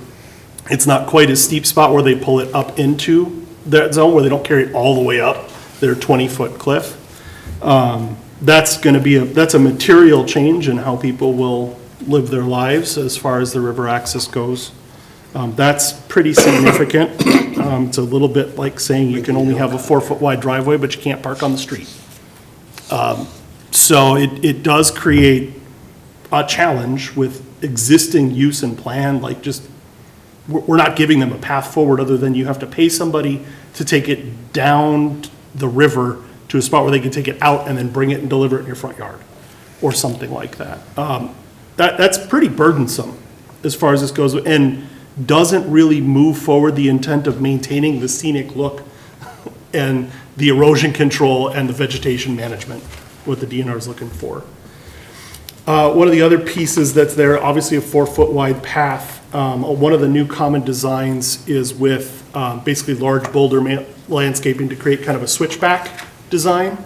Speaker 7: it's not quite a steep spot where they pull it up into that zone where they don't carry it all the way up their 20-foot cliff. That's going to be that's a material change in how people will live their lives as far as the river access goes. That's pretty significant. It's a little bit like saying you can only have a 4-foot wide driveway, but you can't park on the street. So it does create a challenge with existing use and plan, like just, we're not giving them a path forward other than you have to pay somebody to take it down the river to a spot where they can take it out and then bring it and deliver it in your front yard, or something like that. That's pretty burdensome as far as this goes, and doesn't really move forward the intent of maintaining the scenic look and the erosion control and the vegetation management, what the DNR is looking for. One of the other pieces that's there, obviously a 4-foot wide path. One of the new common designs is with basically large boulder landscaping to create kind of a switchback design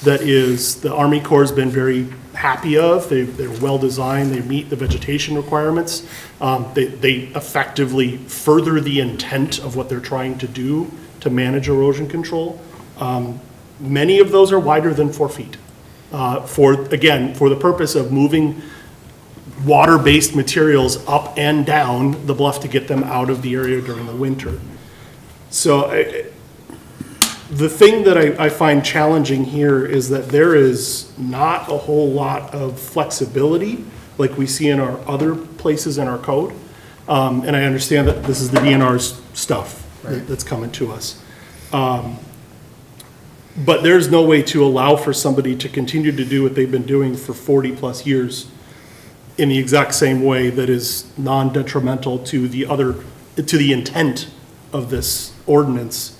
Speaker 7: that is, the Army Corps has been very happy of. They're well designed, they meet the vegetation requirements. They effectively further the intent of what they're trying to do to manage erosion control. Many of those are wider than 4 feet. For the purpose of moving water-based materials up and down the bluff to get them out of the area during the winter. So the thing that I find challenging here is that there is not a whole lot of flexibility like we see in our other places in our code. And I understand that this is the DNR's stuff that's coming to us. But there's no way to allow for somebody to continue to do what they've been doing for 40 plus years in the exact same way that is non-detrimental to the intent of this ordinance.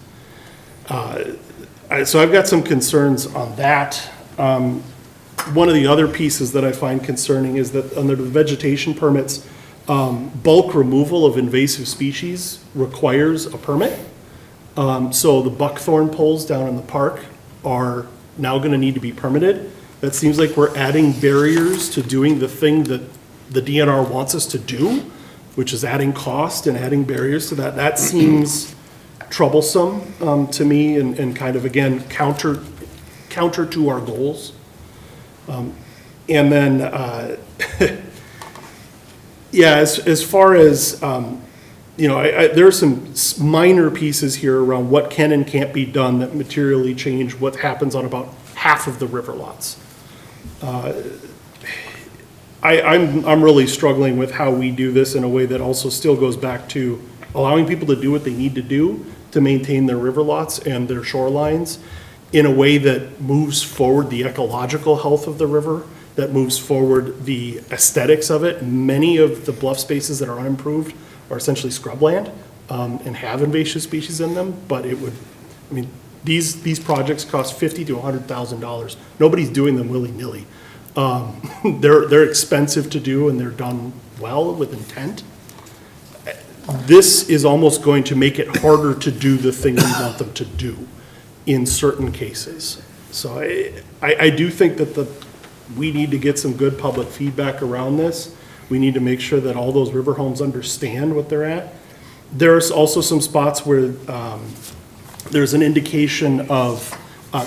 Speaker 7: So I've got some concerns on that. One of the other pieces that I find concerning is that under the vegetation permits, bulk removal of invasive species requires a permit. So the buckthorn poles down in the park are now going to need to be permitted. That seems like we're adding barriers to doing the thing that the DNR wants us to do, which is adding cost and adding barriers to that. That seems troublesome to me and kind of, again, counter to our goals. And then, yeah, as far as, there are some minor pieces here around what can and can't be done that materially change what happens on about half of the river lots. I'm really struggling with how we do this in a way that also still goes back to allowing people to do what they need to do to maintain their river lots and their shorelines in a way that moves forward the ecological health of the river, that moves forward the aesthetics of it. Many of the bluff spaces that are unimproved are essentially scrubland and have invasive species in them, but these projects cost $50,000 to $100,000. Nobody's doing them willy-nilly. They're expensive to do and they're done well with intent. This is almost going to make it harder to do the thing we want them to do in certain cases. So I do think that we need to get some good public feedback around this. We need to make sure that all those river homes understand what they're at. There's also some spots where there's an indication of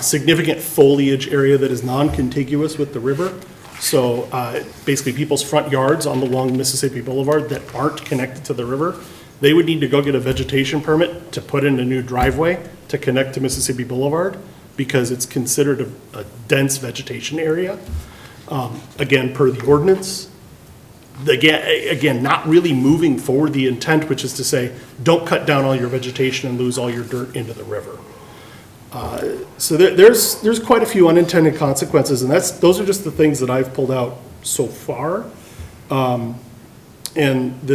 Speaker 7: significant foliage area that is non-contiguous with the river. So basically people's front yards along Mississippi Boulevard that aren't connected to the river, they would need to go get a vegetation permit to put in a new driveway to connect to Mississippi Boulevard because it's considered a dense vegetation area. Again, per the ordinance. Again, not really moving forward the intent, which is to say, don't cut down all your vegetation and lose all your dirt into the river. So there's quite a few unintended consequences, and those are just the things that I've pulled out so far. And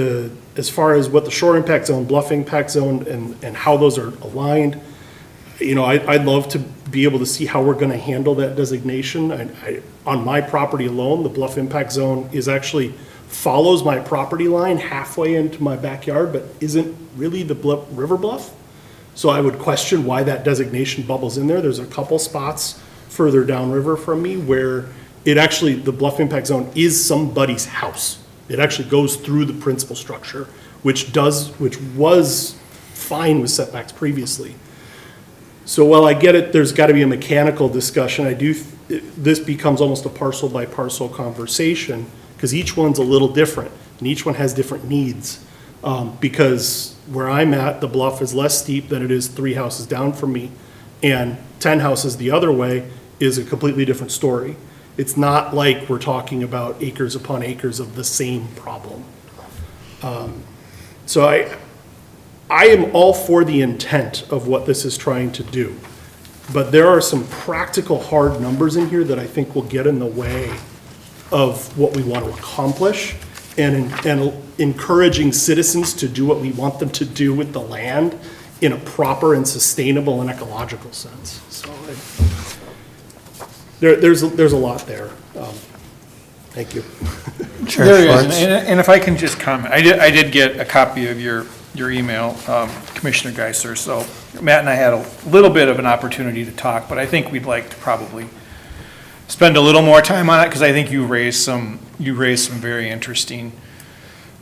Speaker 7: as far as what the shore impact zone, bluff impact zone, and how those are aligned, I'd love to be able to see how we're going to handle that designation. On my property alone, the bluff impact zone actually follows my property line halfway into my backyard, but isn't really the river bluff. So I would question why that designation bubbles in there. There's a couple spots further downriver from me where it actually, the bluff impact zone is somebody's house. It actually goes through the principal structure, which was fine with setbacks previously. So while I get it, there's got to be a mechanical discussion, this becomes almost a parcel by parcel conversation, because each one's a little different, and each one has different needs. Because where I'm at, the bluff is less steep than it is 3 houses down from me, and 10 houses the other way is a completely different story. It's not like we're talking about acres upon acres of the same problem. So I am all for the intent of what this is trying to do, but there are some practical hard numbers in here that I think will get in the way of what we want to accomplish and encouraging citizens to do what we want them to do with the land in a proper and sustainable and ecological sense. So there's a lot there. Thank you.
Speaker 10: There is, and if I can just comment, I did get a copy of your email, Commissioner Geisler, so Matt and I had a little bit of an opportunity to talk, but I think we'd like to probably spend a little more time on it, because I think you raised some very interesting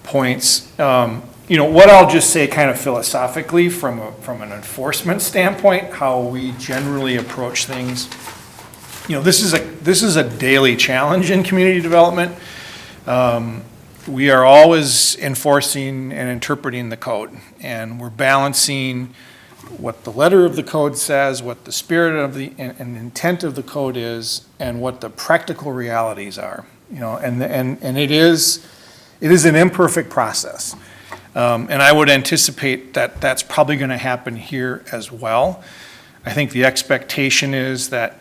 Speaker 10: points. What I'll just say kind of philosophically from an enforcement standpoint, how we generally approach things. This is a daily challenge in community development. We are always enforcing and interpreting the code, and we're balancing what the letter of the code says, what the spirit of the and intent of the code is, and what the practical realities are. And it is an imperfect process, and I would anticipate that that's probably going to happen here as well. I think the expectation is that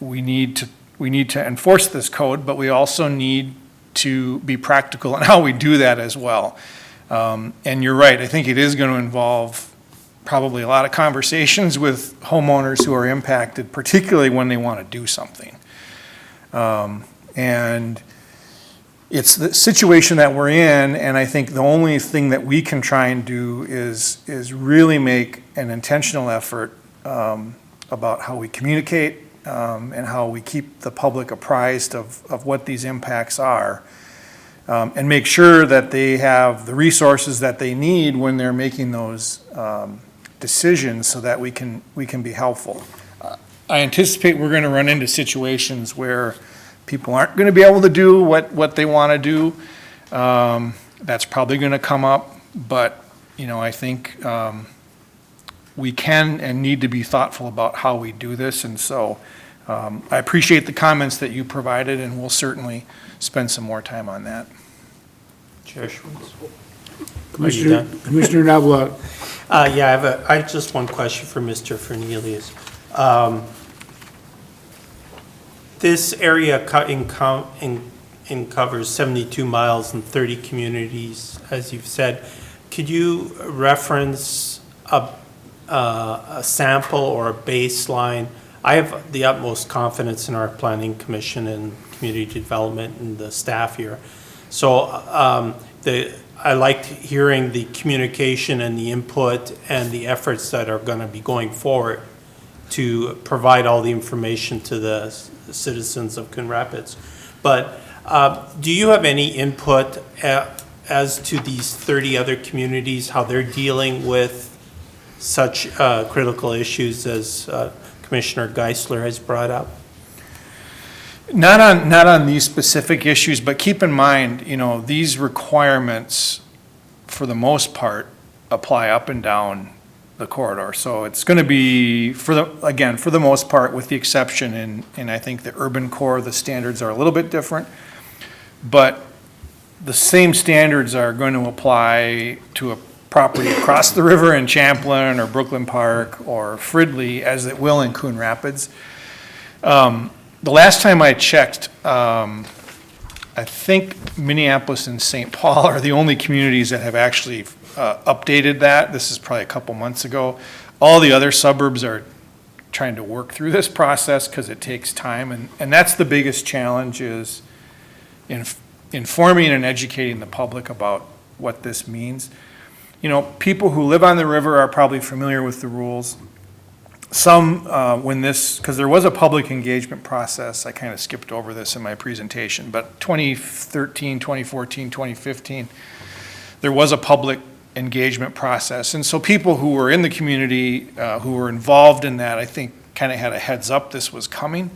Speaker 10: we need to enforce this code, but we also need to be practical in how we do that as well. And you're right, I think it is going to involve probably a lot of conversations with homeowners who are impacted, particularly when they want to do something. And it's the situation that we're in, and I think the only thing that we can try and do is really make an intentional effort about how we communicate and how we keep the public apprised of what these impacts are, and make sure that they have the resources that they need when they're making those decisions, so that we can be helpful. I anticipate we're going to run into situations where people aren't going to be able to do what they want to do. That's probably going to come up, but I think we can and need to be thoughtful about how we do this, and so I appreciate the comments that you provided, and we'll certainly spend some more time on that.
Speaker 4: Chair Schwartz.
Speaker 1: Commissioner Knobloch.
Speaker 4: Yeah, I have just one question for Mr. Fernelius. This area covers 72 miles and 30 communities, as you've said. Could you reference a sample or a baseline? I have the utmost confidence in our planning commission and community development and the staff here. So I liked hearing the communication and the input and the efforts that are going to be going forward to provide all the information to the citizens of Coon Rapids. But do you have any input as to these 30 other communities, how they're dealing with such critical issues as Commissioner Geisler has brought up?
Speaker 10: Not on these specific issues, but keep in mind, these requirements, for the most part, apply up and down the corridor. So it's going to be, for the most part, with the exception in I think the urban core, the standards are a little bit different, but the same standards are going to apply to a property across the river in Champlin or Brooklyn Park or Fridley as it will in Coon Rapids. The last time I checked, I think Minneapolis and St. Paul are the only communities that have actually updated that. This is probably a couple months ago. All the other suburbs are trying to work through this process because it takes time, and that's the biggest challenge, is informing and educating the public about what this means. People who live on the river are probably familiar with the rules. when this, because there was a public engagement process, I kind of skipped over this in my presentation, but 2013, 2014, 2015, there was a public engagement process. And so people who were in the community, who were involved in that, I think kind of had a heads up this was coming.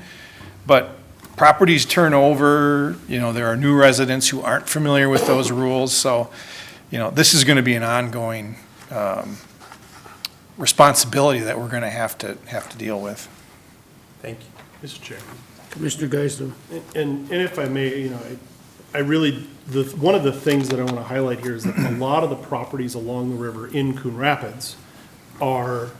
Speaker 10: But properties turn over, there are new residents who aren't familiar with those rules. So, this is going to be an ongoing responsibility that we're going to have to deal with.
Speaker 4: Thank you.
Speaker 7: Mr. Chairman.
Speaker 1: Commissioner Geisler.
Speaker 7: And if I may, I really, one of the things that I want to highlight here is that a lot of the properties along the river in Coon Rapids are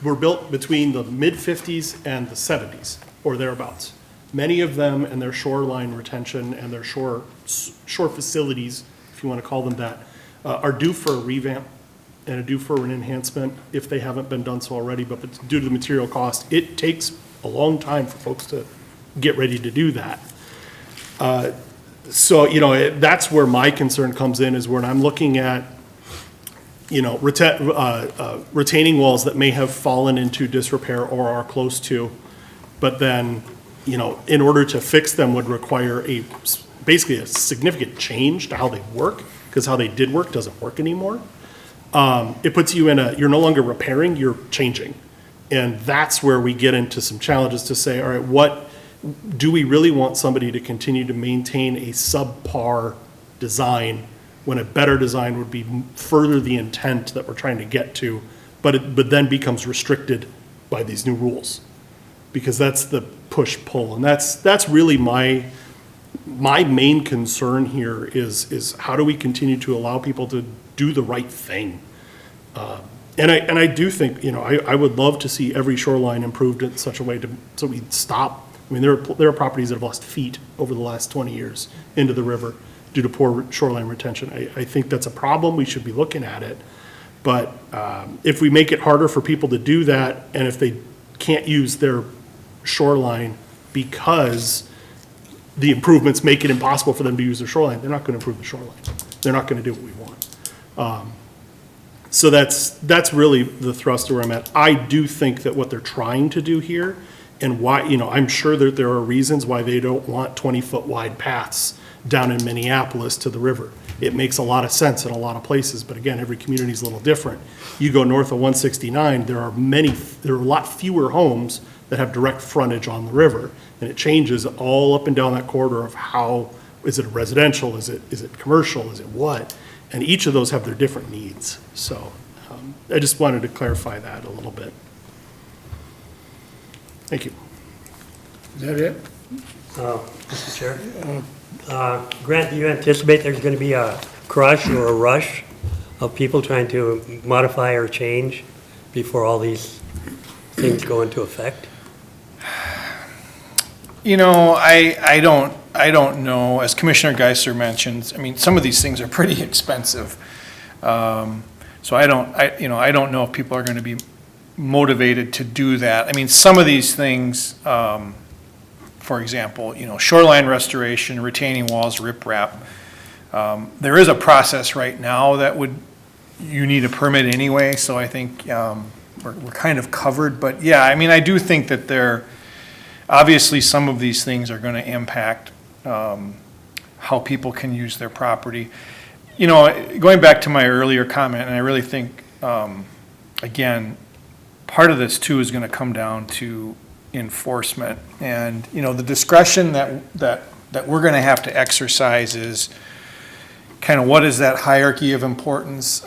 Speaker 7: were built between the mid-50s and the 70s, or thereabouts. Many of them and their shoreline retention and their shore facilities, if you want to call them that, are due for a revamp and are due for an enhancement if they haven't been done so already, but due to the material cost, it takes a long time for folks to get ready to do that. So, that's where my concern comes in, is when I'm looking at, retaining walls that may have fallen into disrepair or are close to, but then, in order to fix them would require basically a significant change to how they work, because how they did work doesn't work anymore. It puts you you're no longer repairing, you're changing. And that's where we get into some challenges to say, all right, do we really want somebody to continue to maintain a subpar design when a better design would be further the intent that we're trying to get to, but then becomes restricted by these new rules? Because that's the push-pull. And that's really my main concern here is how do we continue to allow people to do the right thing? And I do think, I would love to see every shoreline improved in such a way so we stop. I mean, there are properties that have lost feet over the last 20 years into the river due to poor shoreline retention. I think that's a problem. We should be looking at it. But if we make it harder for people to do that, and if they can't use their shoreline because the improvements make it impossible for them to use their shoreline, they're not going to improve the shoreline. They're not going to do what we want. So that's really the thrust where I'm at. I do think that what they're trying to do here, and why, I'm sure that there are reasons why they don't want 20-foot wide paths down in Minneapolis to the river. It makes a lot of sense in a lot of places, but again, every community is a little different. You go north of 169, there are a lot fewer homes that have direct frontage on the river, and it changes all up and down that corridor of how, is it residential, is it commercial, is it what? And each of those have their different needs. So I just wanted to clarify that a little bit. Thank you.
Speaker 1: Is that it?
Speaker 13: Mr. Chair? Grant, do you anticipate there's going to be a crush or a rush of people trying to modify or change before all these things go into effect?
Speaker 10: I don't know. As Commissioner Geisler mentioned, some of these things are pretty expensive. So I don't know if people are going to be motivated to do that. Some of these things, for example, shoreline restoration, retaining walls, riprap. There is a process right now that you need a permit anyway, so I think we're kind of covered. But yeah, I do think that obviously some of these things are going to impact how people can use their property. Going back to my earlier comment, and I really think, again, part of this too is going to come down to enforcement. And, the discretion that we're going to have to exercise is kind of what is that hierarchy of importance?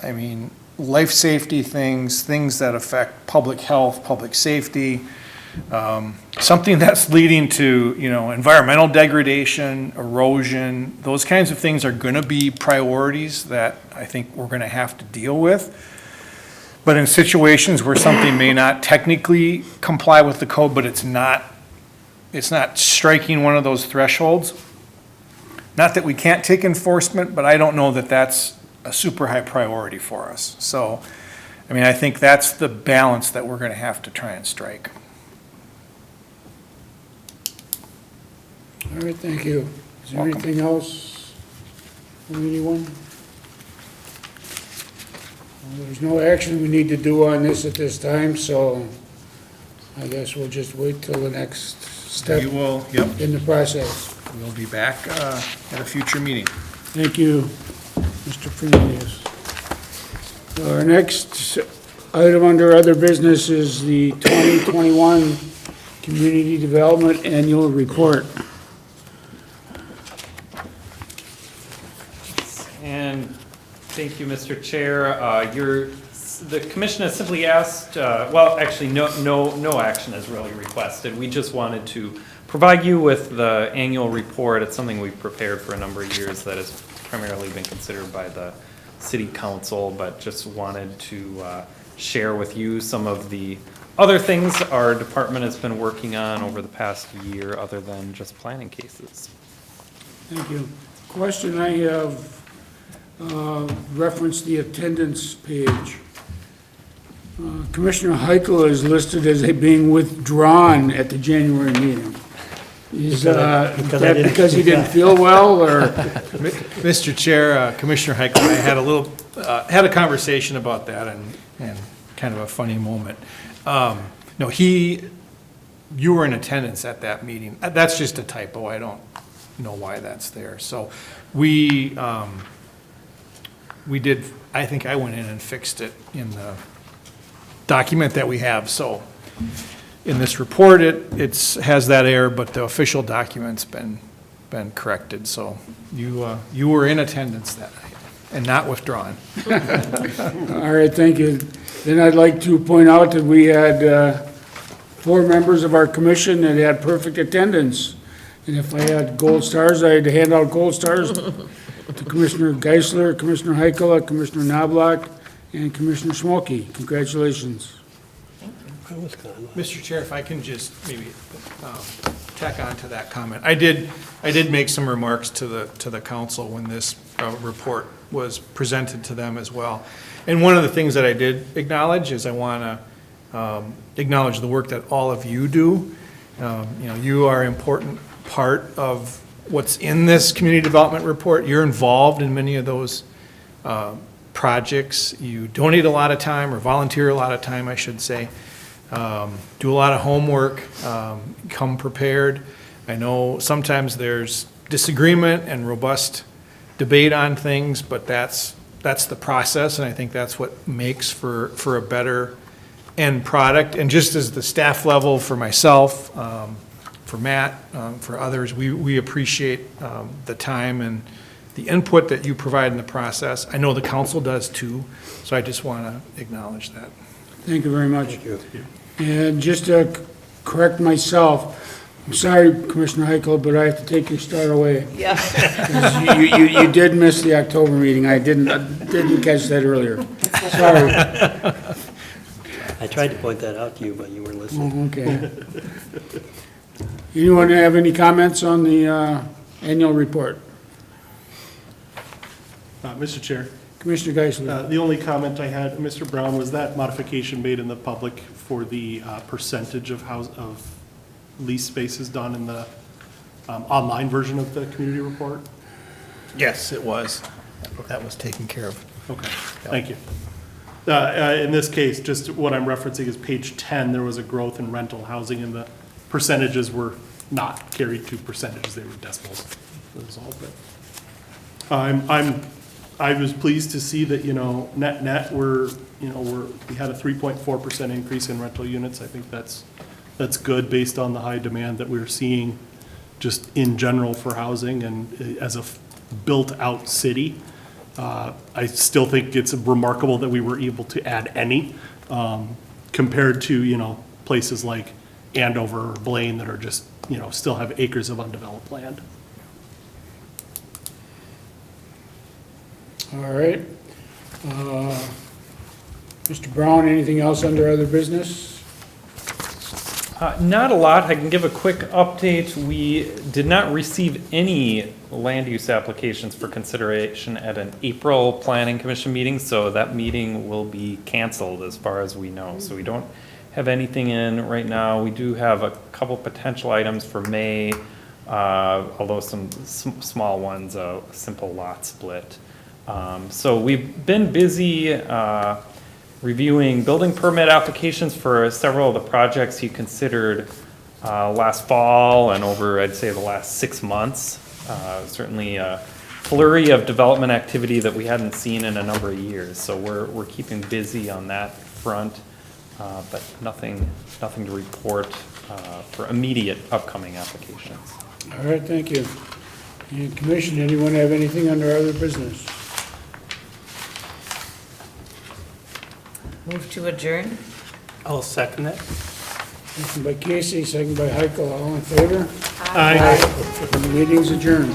Speaker 10: Life safety things that affect public health, public safety, something that's leading to, environmental degradation, erosion, those kinds of things are going to be priorities that I think we're going to have to deal with. But in situations where something may not technically comply with the code, but it's not striking one of those thresholds, not that we can't take enforcement, but I don't know that that's a super high priority for us. So, I think that's the balance that we're going to have to try and strike.
Speaker 1: All right, thank you. Is there anything else from anyone? There's no action we need to do on this at this time, so I guess we'll just wait till the next step
Speaker 10: We will, yep,
Speaker 1: in the process.
Speaker 10: we'll be back at a future meeting.
Speaker 1: Thank you, Mr. Fernandez. Our next item under other business is the 2021 Community Development Annual Report.
Speaker 3: And thank you, Mr. Chair. The commission has simply asked, well, actually, no action is really requested. We just wanted to provide you with the annual report. It's something we've prepared for a number of years that has primarily been considered by the city council, but just wanted to share with you some of the other things our department has been working on over the past year, other than just planning cases.
Speaker 1: Thank you. Question I have referenced the attendance page. Commissioner Heichel is listed as being withdrawn at the January meeting. Is that because he didn't feel well, or?
Speaker 10: Mr. Chair, Commissioner Heichel and I had had a conversation about that and kind of a funny moment. No, you were in attendance at that meeting. That's just a typo. I don't know why that's there. So we did, I think I went in and fixed it in the document that we have. So in this report, it has that error, but the official document's been corrected. So you were in attendance that night and not withdrawn.
Speaker 1: All right, thank you. Then I'd like to point out that we had 4 members of our commission that had perfect attendance. And if I had gold stars, I'd hand out gold stars to Commissioner Geisler, Commissioner Heikkila, Commissioner Knobloch, and Commissioner Schmolke. Congratulations.
Speaker 10: Mr. Chair, if I can just maybe tack on to that comment. I did make some remarks to the council when this report was presented to them as well. And one of the things that I did acknowledge is I want to acknowledge the work that all of you do. You are an important part of what's in this community development report. You're involved in many of those projects. You donate a lot of time, or volunteer a lot of time, I should say. Do a lot of homework, come prepared. I know sometimes there's disagreement and robust debate on things, but that's the process, and I think that's what makes for a better end product. And just as the staff level, for myself, for Matt, for others, we appreciate the time and the input that you provide in the process. I know the council does too, so I just want to acknowledge that.
Speaker 1: Thank you very much. Thank you. And just to correct myself, I'm sorry, Commissioner Heichel, but I have to take your star away.
Speaker 9: Yeah.
Speaker 1: 'Cause you did miss the October meeting. I didn't catch that earlier. Sorry.
Speaker 13: I tried to point that out to you, but you weren't listening.
Speaker 1: Okay. Anyone have any comments on the annual report?
Speaker 7: Mr. Chair,
Speaker 1: Commissioner Geisler.
Speaker 7: the only comment I had, Mr. Brown, was that modification made in the public for the percentage of lease spaces done in the online version of the community report?
Speaker 10: Yes, it was. That was taken care of.
Speaker 7: Okay, thank you. In this case, just what I'm referencing is page 10, there was a growth in rental housing, and the percentages were not carried to percentages, they were decimals. That was all, but I was pleased to see that, net, we had a 3.4% increase in rental units. I think that's good based on the high demand that we're seeing just in general for housing, and as a built-out city. I still think it's remarkable that we were able to add any compared to, places like Andover or Blaine that are just, still have acres of undeveloped land.
Speaker 1: All right. Mr. Brown, anything else under other business?
Speaker 3: Not a lot. I can give a quick update. We did not receive any land use applications for consideration at an April Planning Commission meeting, so that meeting will be canceled as far as we know. So we don't have anything in right now. We do have a couple potential items for May, although some small ones, a simple lot split. So we've been busy reviewing building permit applications for several of the projects you considered last fall and over, I'd say, the last 6 months. Certainly a flurry of development activity that we hadn't seen in a number of years. So we're keeping busy on that front, but nothing to report for immediate upcoming applications.
Speaker 1: All right, thank you. And Commission, anyone have anything under other business?
Speaker 9: Move to adjourn?
Speaker 4: I'll second it.
Speaker 1: Motion by Casey, second by Heiko, all in favor?
Speaker 7: Aye.
Speaker 1: The meeting's adjourned.